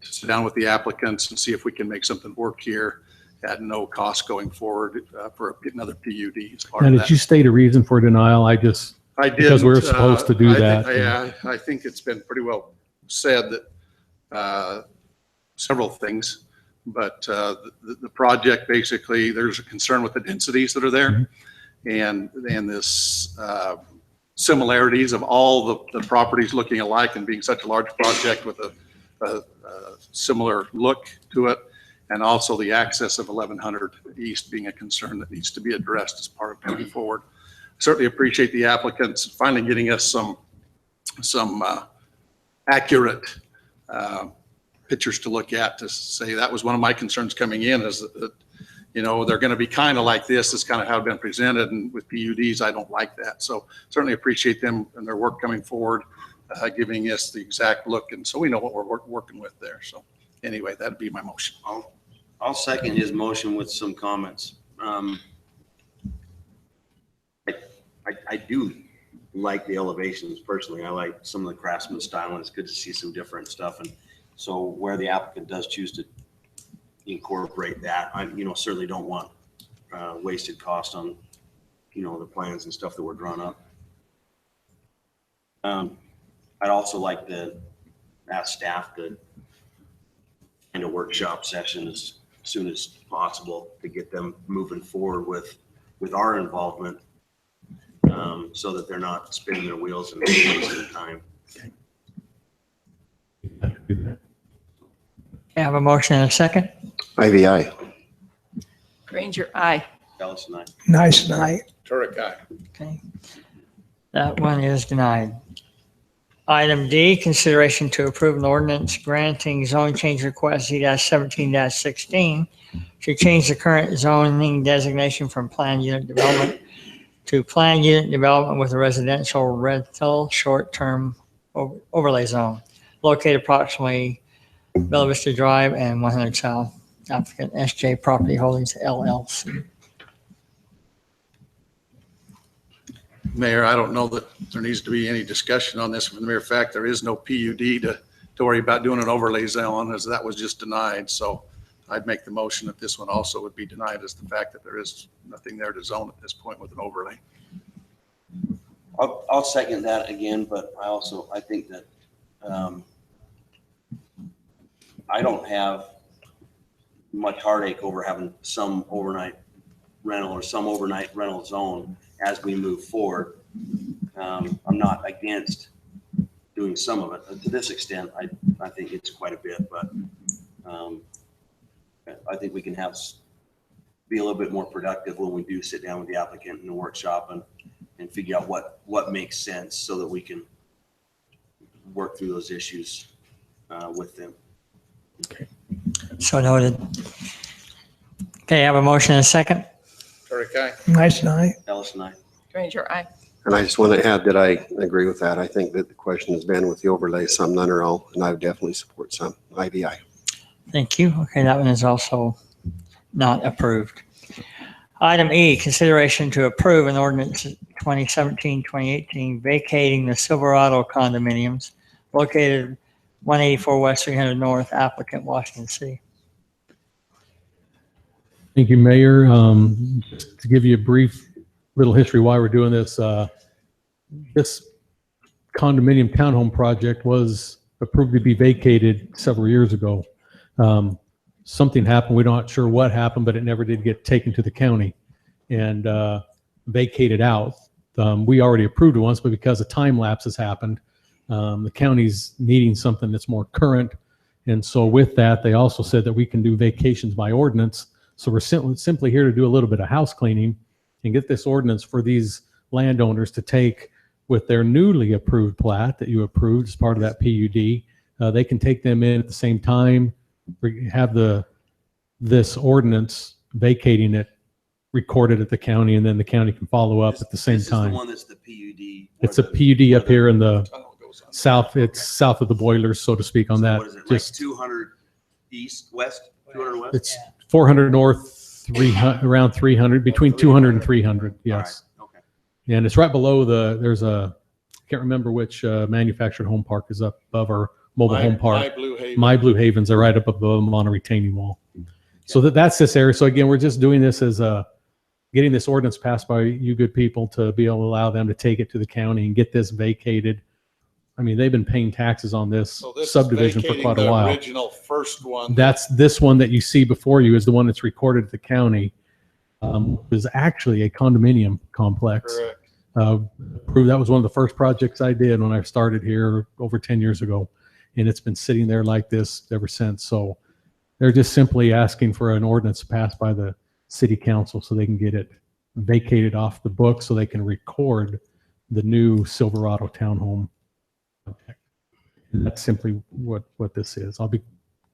sit down with the applicants and see if we can make something work here at no cost going forward for another PUD as part And of did that. you state a reason for denial? I did. Because we're supposed to do that. Yeah, I think it's been pretty well said that several things, but the project, basically, there's a concern with the densities that are there and this similarities of all the properties looking alike and being such a large project with a similar look to it. And also the access of 1100 East being a concern that needs to be addressed as part of moving forward. Certainly appreciate the applicants finally getting us some accurate pictures to look at to say that was one of my concerns coming in is that, you know, they're going to be kind of like this. Is kind of how it's been presented. And with PUDs, I don't like that. So certainly appreciate them and their work coming forward, giving us the exact look. And so we know what we're working with there. So anyway, that'd be my motion. I'll second his motion with some comments. I do like the elevations personally. I like some of the craftsman style and it's good to see some different stuff. And so where the applicant does choose to incorporate that, I, you know, certainly don't want wasted cost on, you know, the plans and stuff that were drawn up. I'd also like to ask staff to find a workshop session as soon as possible to get them moving forward with our involvement, so that they're not spinning their wheels and wasting time. Okay, I have a motion and a second. IVI. Granger, aye. Dallas and I. Nice night. Turek, aye. Okay, that one is denied. Item D, consideration to approve an ordinance granting zone change request Z-17-16 to change the current zoning designation from planned unit development to planned unit development with a residential rental short-term overlay zone located approximately Bella Vista Drive and 100 South. Applicant SJ Property Holdings LLC. Mayor, I don't know that there needs to be any discussion on this. For the mere fact, there is no PUD to worry about doing an overlay zone, as that was just denied. So I'd make the motion that this one also would be denied, as the fact that there is nothing there to zone at this point with an overlay. I'll second that again, but I think that I don't have much heartache over having some overnight rental or some overnight rental zone as we move forward. I'm not against doing some of it. To this extent, I think it's quite a bit, but I think we can have be a little bit more productive when we do sit down with the applicant in the workshop and figure out what makes sense so that we can work through those issues with them. So noted. Okay, I have a motion and a second. Turek, aye. Nice night. Ellis and I. Granger, aye. And I just want to add that I agree with that. I think that the question has been with the overlay, some, none or all, and I would definitely support some. IVI. Thank you. Okay, that one is also not approved. Item E, consideration to approve an ordinance 2017-2018 vacating the Silverado condominiums located 184 West 300 North, applicant Washington City. Thank you, Mayor. Just to give you a brief little history why we're doing this, this condominium townhome project was approved to be vacated several years ago. Something happened. We're not sure what happened, but it never did get taken to the county and vacated out. We already approved it once, but because a time lapse has happened, the county's needing something that's more current. And so with that, they also said that we can do vacations by ordinance. So we're simply here to do a little bit of house cleaning and get this ordinance for these landowners to take with their newly approved plat that you approved as part of that PUD. They can take them in at the same time, have this ordinance vacating it recorded at the county, and then the county can follow up at the same This is time. the one that's the PUD. It's a PUD up here in the south. It's south of the boilers, so to speak, on that. What is it, like Just 200 east, west, 200 west? it's 400 north, 300, around 300, between 200 and 300. Yes. All right, okay. And it's right below there's a, I can't remember which manufactured home park is up above our mobile home park. My Blue Haven. My Blue Havens are right up above them on a retaining wall. So that's this area. So again, we're just doing this as getting this ordinance passed by you good people to be able to allow them to take it to the county and get this vacated. I mean, they've been paying taxes on this So this is subdivision for vacating quite a the while. Original first one. That's this one that you see before you is the one that's recorded at the county. Is actually a condominium complex. Correct. That was one of the first projects I did when I started here over 10 years ago. And it's been sitting there like this ever since. So they're just simply asking for an ordinance passed by the city council so they can get it vacated off the book so they can record the new Silverado townhome. And that's simply what this is. I'll be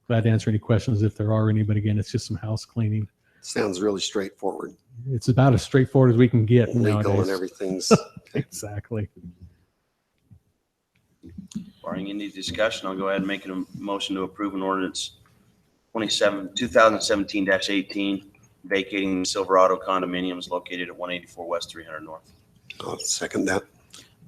glad to answer any questions if there are any, but again, it's just some house cleaning. Sounds really straightforward. It's about as straightforward as we can get Legal and nowadays. everything's. Exactly. Barring any discussion, I'll go ahead and make a motion to approve an ordinance 2017-18 vacating the Silverado condominiums located at 184 West 300 North. I'll second that.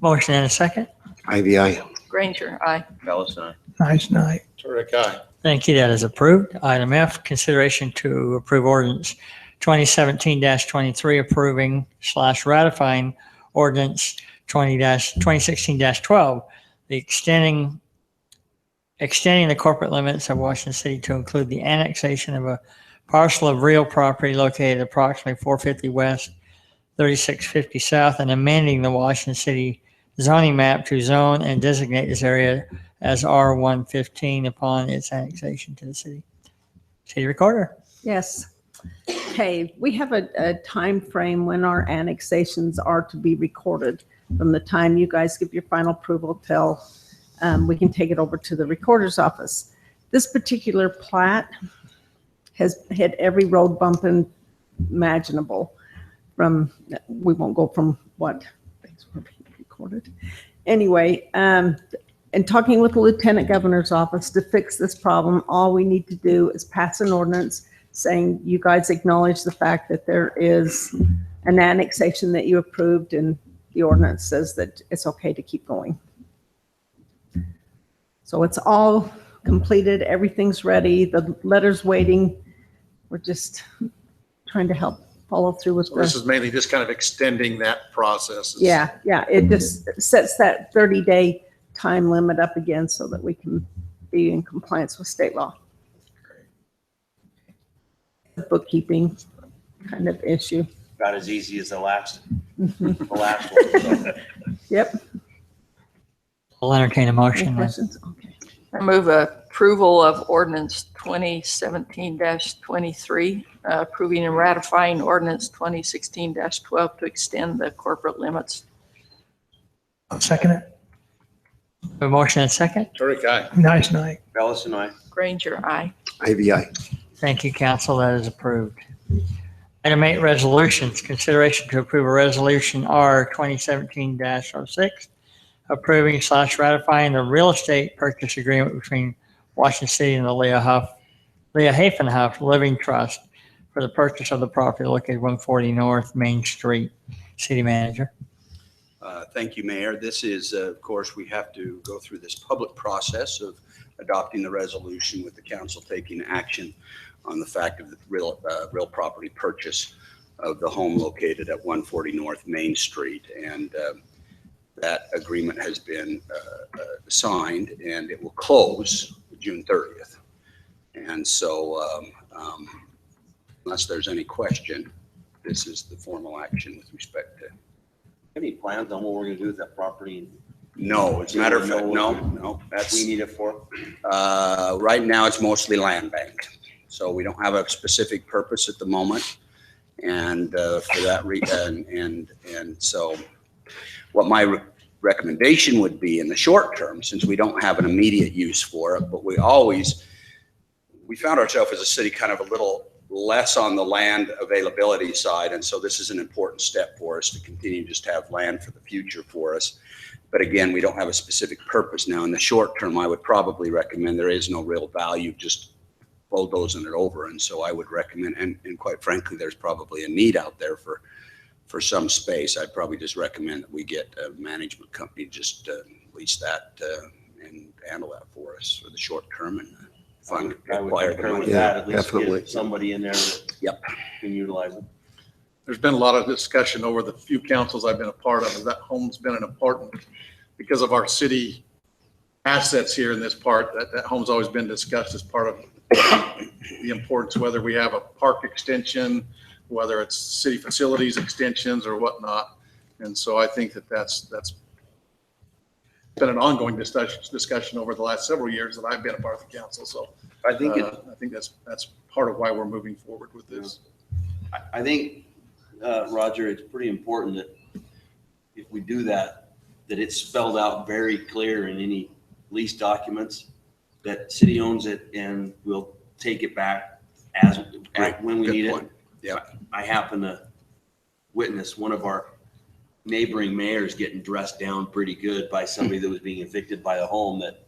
Motion and a second. IVI. Granger, aye. Ellis and I. Nice night. Turek, aye. Thank you. That is approved. Item F, consideration to approve ordinance 2017-23 approving / ratifying ordinance 2016-12, the extending the corporate limits of Washington City to include the annexation of a parcel of real property located approximately 450 west, 3650 south, and amending the Washington City zoning map to zone and designate this area as R115 upon its annexation to the city. City Recorder. Yes. Okay, we have a time frame when our annexations are to be recorded. From the time you guys give your final approval till we can take it over to the recorder's office. This particular plat has hit every road bump imaginable. We won't go from what things were being recorded. Anyway, in talking with the Lieutenant Governor's office to fix this problem, all we need to do is pass an ordinance saying you guys acknowledge the fact that there is an annexation that you approved, and the ordinance says that it's okay to keep going. So it's all completed. Everything's ready. The letter's waiting. We're just trying to help follow through with So this is mainly just kind of extending that process. Yeah. It just sets that 30-day time limit up again so that we can be in compliance with state law. Bookkeeping kind of issue. About as easy as the last one. Yep. I'll entertain a Any motion. questions? Okay. I move approval of ordinance 2017-23, approving and ratifying ordinance 2016-12 to extend the corporate limits. I'll second it. A motion and second. Turek, aye. Nice night. Bellis and I. Granger, aye. AVI. Thank you, council. That is approved. Item 8, resolutions. Consideration to approve a resolution R 2017-06, approving / ratifying the real estate purchase agreement between Washington City and the Leah Hafen Huff Living Trust for the purchase of the property located 140 North Main Street. City Manager. Thank you, Mayor. This is, of course, we have to go through this public process of adopting the resolution with the council taking action on the fact of the real property purchase of the home located at 140 North Main Street. And that agreement has been signed and it will close June 30th. And so unless there's any question, this is the formal action with respect to. Any plans on what we're gonna do with that property? No, as a matter of fact, no, that's. We need it for? Right now, it's mostly land bank. So we don't have a specific purpose at the moment. And for that reason, and so what my recommendation would be in the short term, since we don't have an immediate use for it, but we found ourselves as a city kind of a little less on the land availability side. And so this is an important step for us to continue just to have land for the future for us. But again, we don't have a specific purpose now. In the short term, I would probably recommend there is no real value just bulldozing it over. And so I would recommend, and quite frankly, there's probably a need out there for some space. I'd probably just recommend that we get a management company just lease that and handle that for us for the short term and fund. I would acquire the concur money. with that, at least definitely. get somebody in there that Yep. can utilize it. There's been a lot of discussion over the few councils I've been a part of, that home's been an important, because of our city assets here in this part, that home's always been discussed as part of the importance, whether we have a park extension, whether it's city facilities extensions or whatnot. And so I think that's been an ongoing discussion over the last several years that I've been a part of the council. So I think that's part of why we're moving forward with this. I think, Roger, it's pretty important that if we do that, that it's spelled out very clear in any lease documents that city owns it and we'll take it back when we Good need point. it. Yeah. I happen to witness one of our neighboring mayors getting dressed down pretty good by somebody that was being evicted by a home that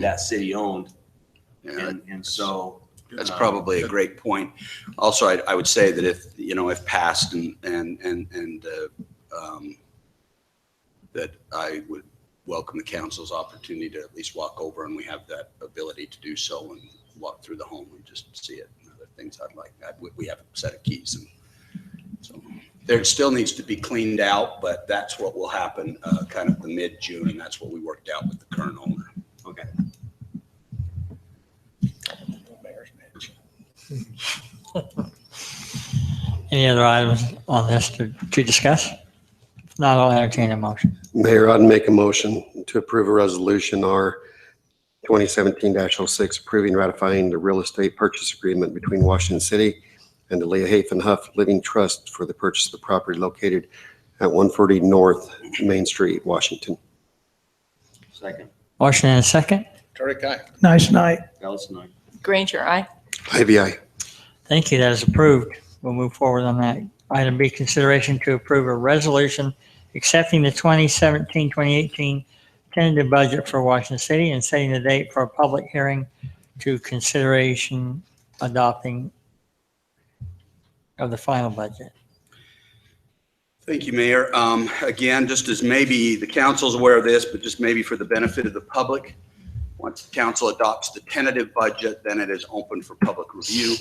that city owned. Yeah, And so. that's probably a great point. Also, I would say that if passed and that I would welcome the council's opportunity to at least walk over, and we have that ability to do so and walk through the home and just see it and other things I'd like. We have a set of keys, and so there still needs to be cleaned out, but that's what will happen kind of the mid-June, and that's what we worked out with the current owner. Okay. Any other items on this to discuss? If not, I'll entertain a motion. Mayor, I'd make a motion to approve a resolution R 2017-06, approving ratifying the real estate purchase agreement between Washington City and the Leah Hafen Huff Living Trust for the purchase of the property located at 140 North Main Street, Washington. Second. Motion and a second. Turek, aye. Nice night. Ellis and I. Granger, aye. IVI. Thank you. That is approved. We'll move forward on that. Item B, consideration to approve a resolution accepting the 2017-2018 tentative budget for Washington City and setting the date for a public hearing to consideration adopting of the final budget. Thank you, Mayor. Again, just as maybe the council's aware of this, but just maybe for the benefit of the public, once the council adopts the tentative budget, then it is open for public review.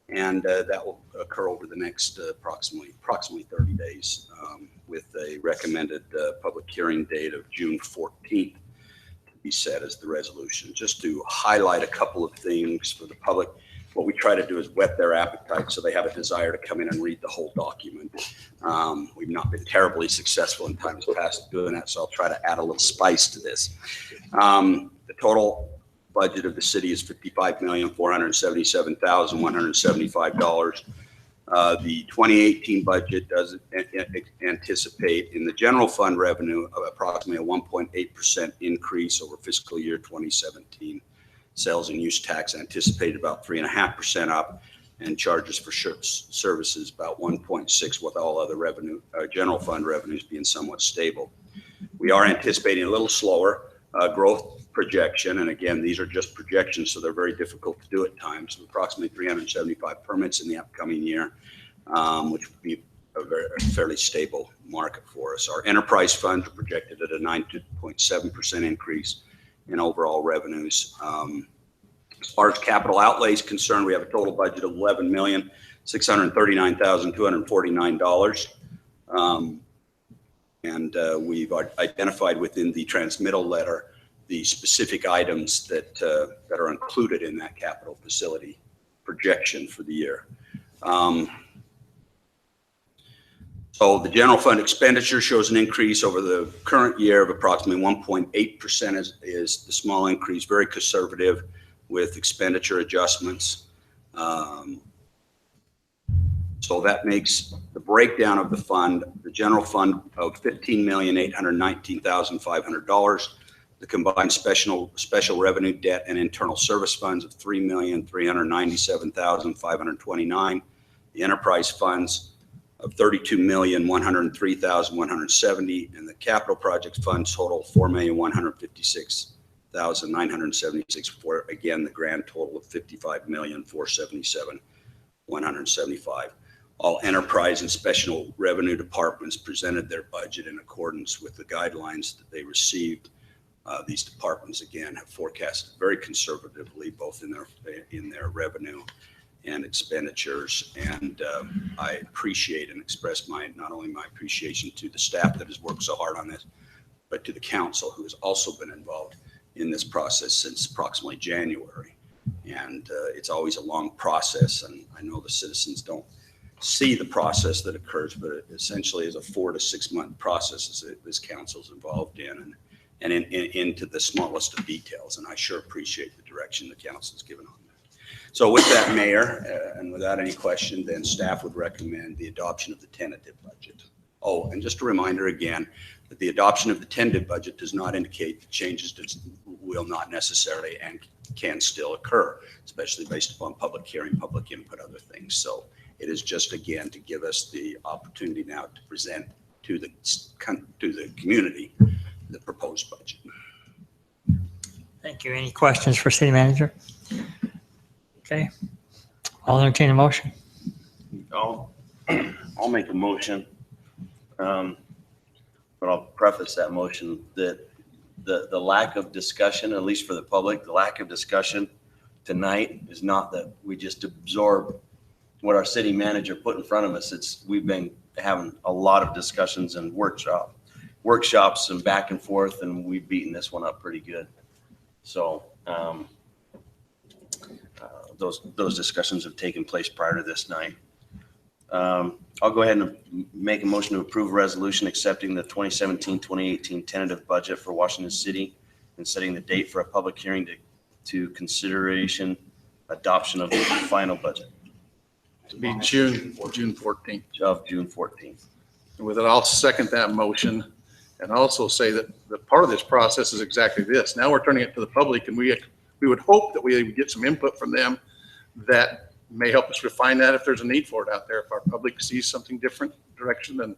And that will occur over the next approximately 30 days with a recommended public hearing date of June 14th to be set as the resolution. Just to highlight a couple of things for the public, what we try to do is whet their appetite so they have a desire to come in and read the whole document. We've not been terribly successful in times past doing that, so I'll try to add a little spice to this. The total budget of the city is $55,477,175. The 2018 budget does anticipate in the general fund revenue of approximately a 1.8% increase over fiscal year 2017. Sales and use tax anticipated about 3.5% up, and charges for services about 1.6, with all other revenue, general fund revenues being somewhat stable. We are anticipating a little slower growth projection, and again, these are just projections, so they're very difficult to do at times. Approximately 375 permits in the upcoming year, which would be a fairly stable market for us. Our enterprise funds are projected at a 9.7% increase in overall revenues. As far as capital outlay is concerned, we have a total budget of $11,639,249. And we've identified within the transmittal letter the specific items that are included in that capital facility projection for the year. So the general fund expenditure shows an increase over the current year of approximately 1.8% is the small increase, very conservative with expenditure adjustments. So that makes the breakdown of the fund, the general fund of $15,819,500, the combined special revenue, debt, and internal service funds of $3,397,529, the enterprise funds of $32,103,170, and the capital projects funds total $4,156,976, for again the grand total of $55,477,175. All enterprise and special revenue departments presented their budget in accordance with the guidelines that they received. These departments again have forecasted very conservatively, both in their revenue and expenditures. And I appreciate and express not only my appreciation to the staff that has worked so hard on this, but to the council, who has also been involved in this process since approximately January. And it's always a long process, and I know the citizens don't see the process that occurs, but it essentially is a 4 to 6 month process this council's involved in, and into the smallest of details. And I sure appreciate the direction the council's given on that. So with that, Mayor, and without any question, then staff would recommend the adoption of the tentative budget. Oh, and just a reminder again, that the adoption of the tentative budget does not indicate that changes will not necessarily and can still occur, especially based upon public hearing, public input, other things. So it is just, again, to give us the opportunity now to present to the community the proposed budget. Thank you. Any questions for city manager? Okay. I'll entertain a motion. I'll make a motion, but I'll preface that motion that the lack of discussion, at least for the public, the lack of discussion tonight is not that we just absorb what our city manager put in front of us. We've been having a lot of discussions and workshops and back and forth, and we've beaten this one up pretty good. So those discussions have taken place prior to this night. I'll go ahead and make a motion to approve a resolution accepting the 2017-2018 tentative budget for Washington City and setting the date for a public hearing to consideration adoption of the final budget. To be June 14th. Of June 14th. And with it, I'll second that motion, and also say that the part of this process is exactly this. Now we're turning it to the public, and we would hope that we would get some input from them that may help us refine that if there's a need for it out there. If our public sees something different direction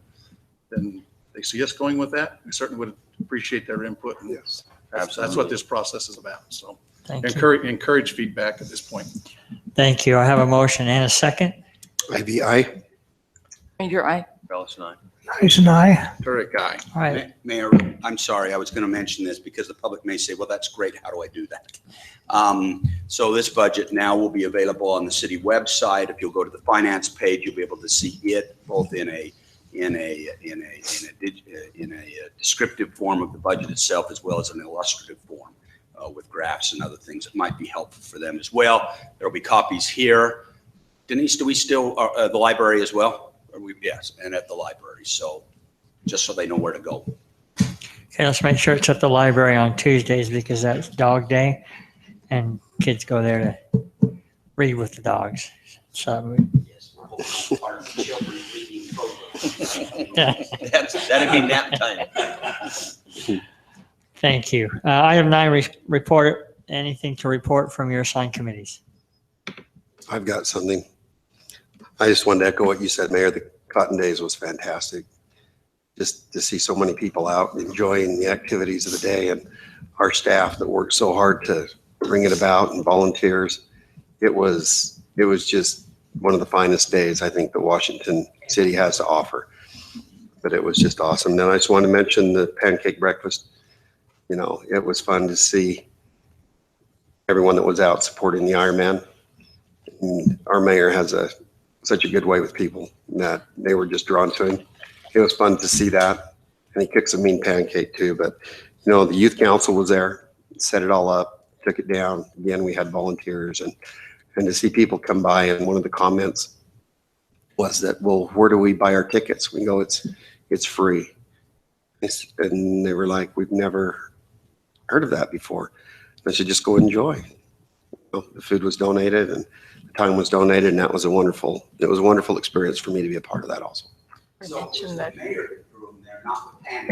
than they see us going with that, we certainly would appreciate their input. And Yes, that's what this process is about. So Thank you. encourage feedback at this point. Thank you. I have a motion and a second. Ivy, aye. Ranger, aye. Bellis and I. Nice and I. Turret guy. All right. Mayor, I'm sorry, I was going to mention this because the public may say, well, that's great. How do I do that? So this budget now will be available on the city website. If you'll go to the finance page, you'll be able to see it both in a descriptive form of the budget itself, as well as an illustrative form with graphs and other things that might be helpful for them as well. There'll be copies here. Denise, do we still, the library as well? Yes, and at the library. So just so they know where to go. Okay, let's make sure it's at the library on Tuesdays because that's dog day. and kids go there to read with the dogs. So Yes, we're hoping part of the children reading program. That'd be nap time. thank you. Item 9, report. Anything to report from your assigned committees? I've got something. I just wanted to echo what you said, Mayor. The Cotton Days was fantastic. Just to see so many people out enjoying the activities of the day, and our staff that worked so hard to bring it about, and volunteers. It was just one of the finest days I think that Washington City has to offer. But it was just awesome. Then I just want to mention the pancake breakfast. You know, it was fun to see everyone that was out supporting the Ironman. And our mayor has such a good way with people that they were just drawn to him. It was fun to see that. And he cooks a mean pancake too. But, you know, the youth council was there, set it all up, took it down. Again, we had volunteers, and to see people come by. And one of the comments was that, well, where do we buy our tickets? We go, it's free. And they were like, we've never heard of that before. I said, just go enjoy. Well, the food was donated and the time was donated, and it was a wonderful experience for me to be a part of that also. I mentioned that. Mayor threw them there, not the pan.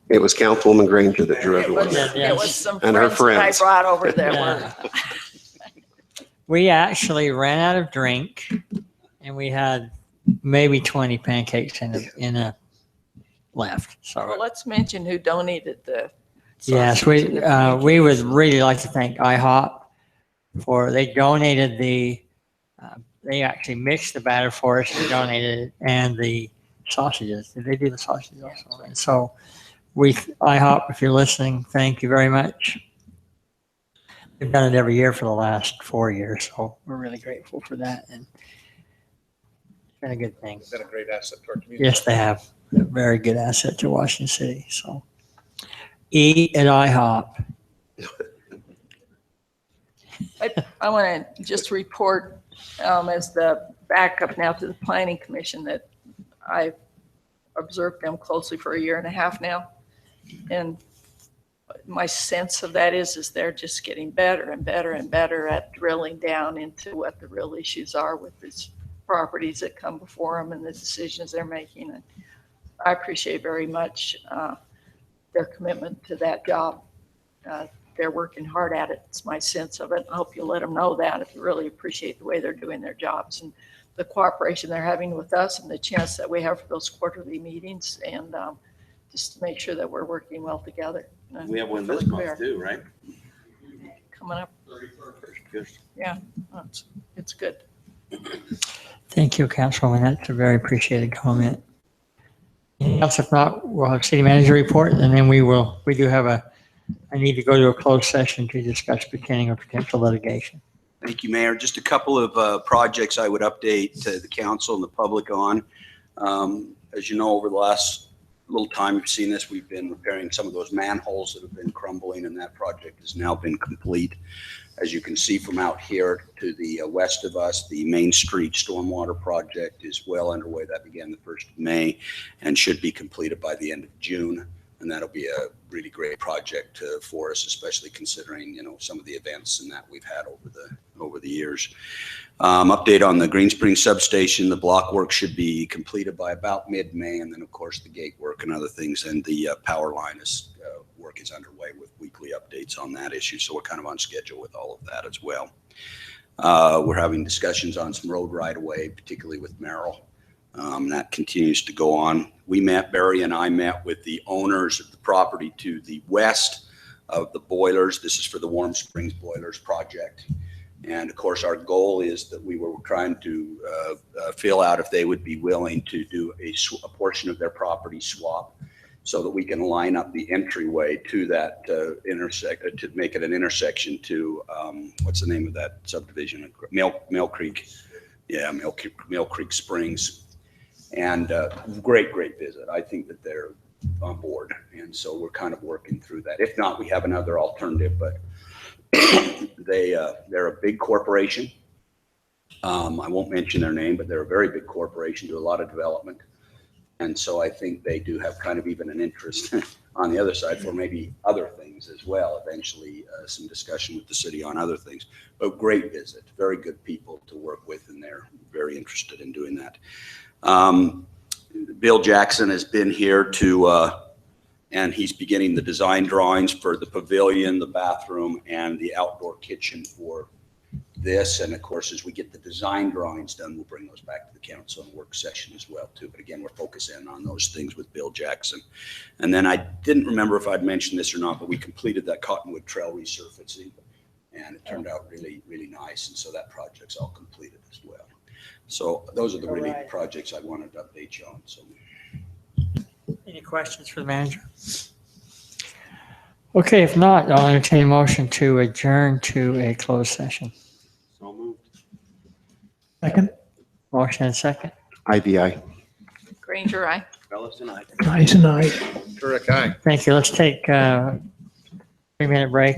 It was Councilwoman Granger that drew It everyone was, there. it was some And her friends that I friends. brought over there. Yeah. We actually ran out of drink, and we had maybe 20 pancakes in a left. Well, So let's mention who donated the. yes, sausage and the we would pancakes. really like to thank IHOP they donated they actually mixed the batter for us and donated it, and the sausages. Did they do the sausages also? And so IHOP, if you're listening, thank you very much. We've done it every year for the last 4 years, so we're really grateful for that, and it's been a good thing. It's been a great asset to our community. Yes, they have. A very good asset to Washington City. So eat at IHOP. I want to just report as the backup now to the Planning Commission that I've observed them closely for 1.5 years now. And my sense of that is they're just getting better and better and better at drilling down into what the real issues are with these properties that come before them and the decisions they're making. And I appreciate very much their commitment to that job. They're working hard at it. It's my sense of it. I hope you'll let them know that if you really appreciate the way they're doing their jobs and the cooperation they're having with us and the chance that we have for those quarterly meetings, and just to make sure that we're working well together. And We have one for this the month fair too, right? coming up. Good. Yeah, it's good. Thank you, Councilwoman. That's a very appreciated comment. Anything else? If not, we'll have city manager report, and then we do have I need to go to a closed session to discuss beginning of potential litigation. Thank you, Mayor. Just a couple of projects I would update the council and the public on. As you know, over the last little time you've seen this, we've been repairing some of those manholes that have been crumbling, and that project has now been complete. As you can see from out here to the west of us, the Main Street Stormwater Project is well underway. That began the 1st of May and should be completed by the end of June. And that'll be a really great project for us, especially considering, you know, some of the events and that we've had over the years. Update on the Green Springs substation. The block work should be completed by about mid-May, and then of course the gate work and other things, and the power line work is underway with weekly updates on that issue. So we're kind of on schedule with all of that as well. We're having discussions on some road right-of-way, particularly with Merrill. That continues to go on. Barry and I met with the owners of the property to the west of the boilers. This is for the Warm Springs Boilers project. And of course, our goal is that we were trying to fill out if they would be willing to do a portion of their property swap so that we can line up the entryway to that to make it an intersection to, what's the name of that subdivision? Mill Creek. Yeah, Mill Creek Springs. And great visit. I think that they're on board. And so we're kind of working through that. If not, we have another alternative, but they're a big corporation. I won't mention their name, but they're a very big corporation, do a lot of development. And so I think they do have kind of even an interest on the other side for maybe other things as well. Eventually, some discussion with the city on other things. But great visit, very good people to work with, and they're very interested in doing that. Bill Jackson has been here and he's beginning the design drawings for the pavilion, the bathroom, and the outdoor kitchen for this. And of course, as we get the design drawings done, we'll bring those back to the council and work session as well too. But again, we're focusing on those things with Bill Jackson. And then I didn't remember if I'd mentioned this or not, but we completed that Cottonwood Trail resurfacing, and it turned out really, really nice. And so that project's all completed as well. So those are the really projects I wanted to update you on. So. Any questions for the manager? Okay, if not, I'll entertain a motion to adjourn to a closed session. So moved. Second, Motion and second. IVI. Granger, aye. Fellas tonight. nice and nice. Turek, aye. Thank you. Let's take a 3-minute break.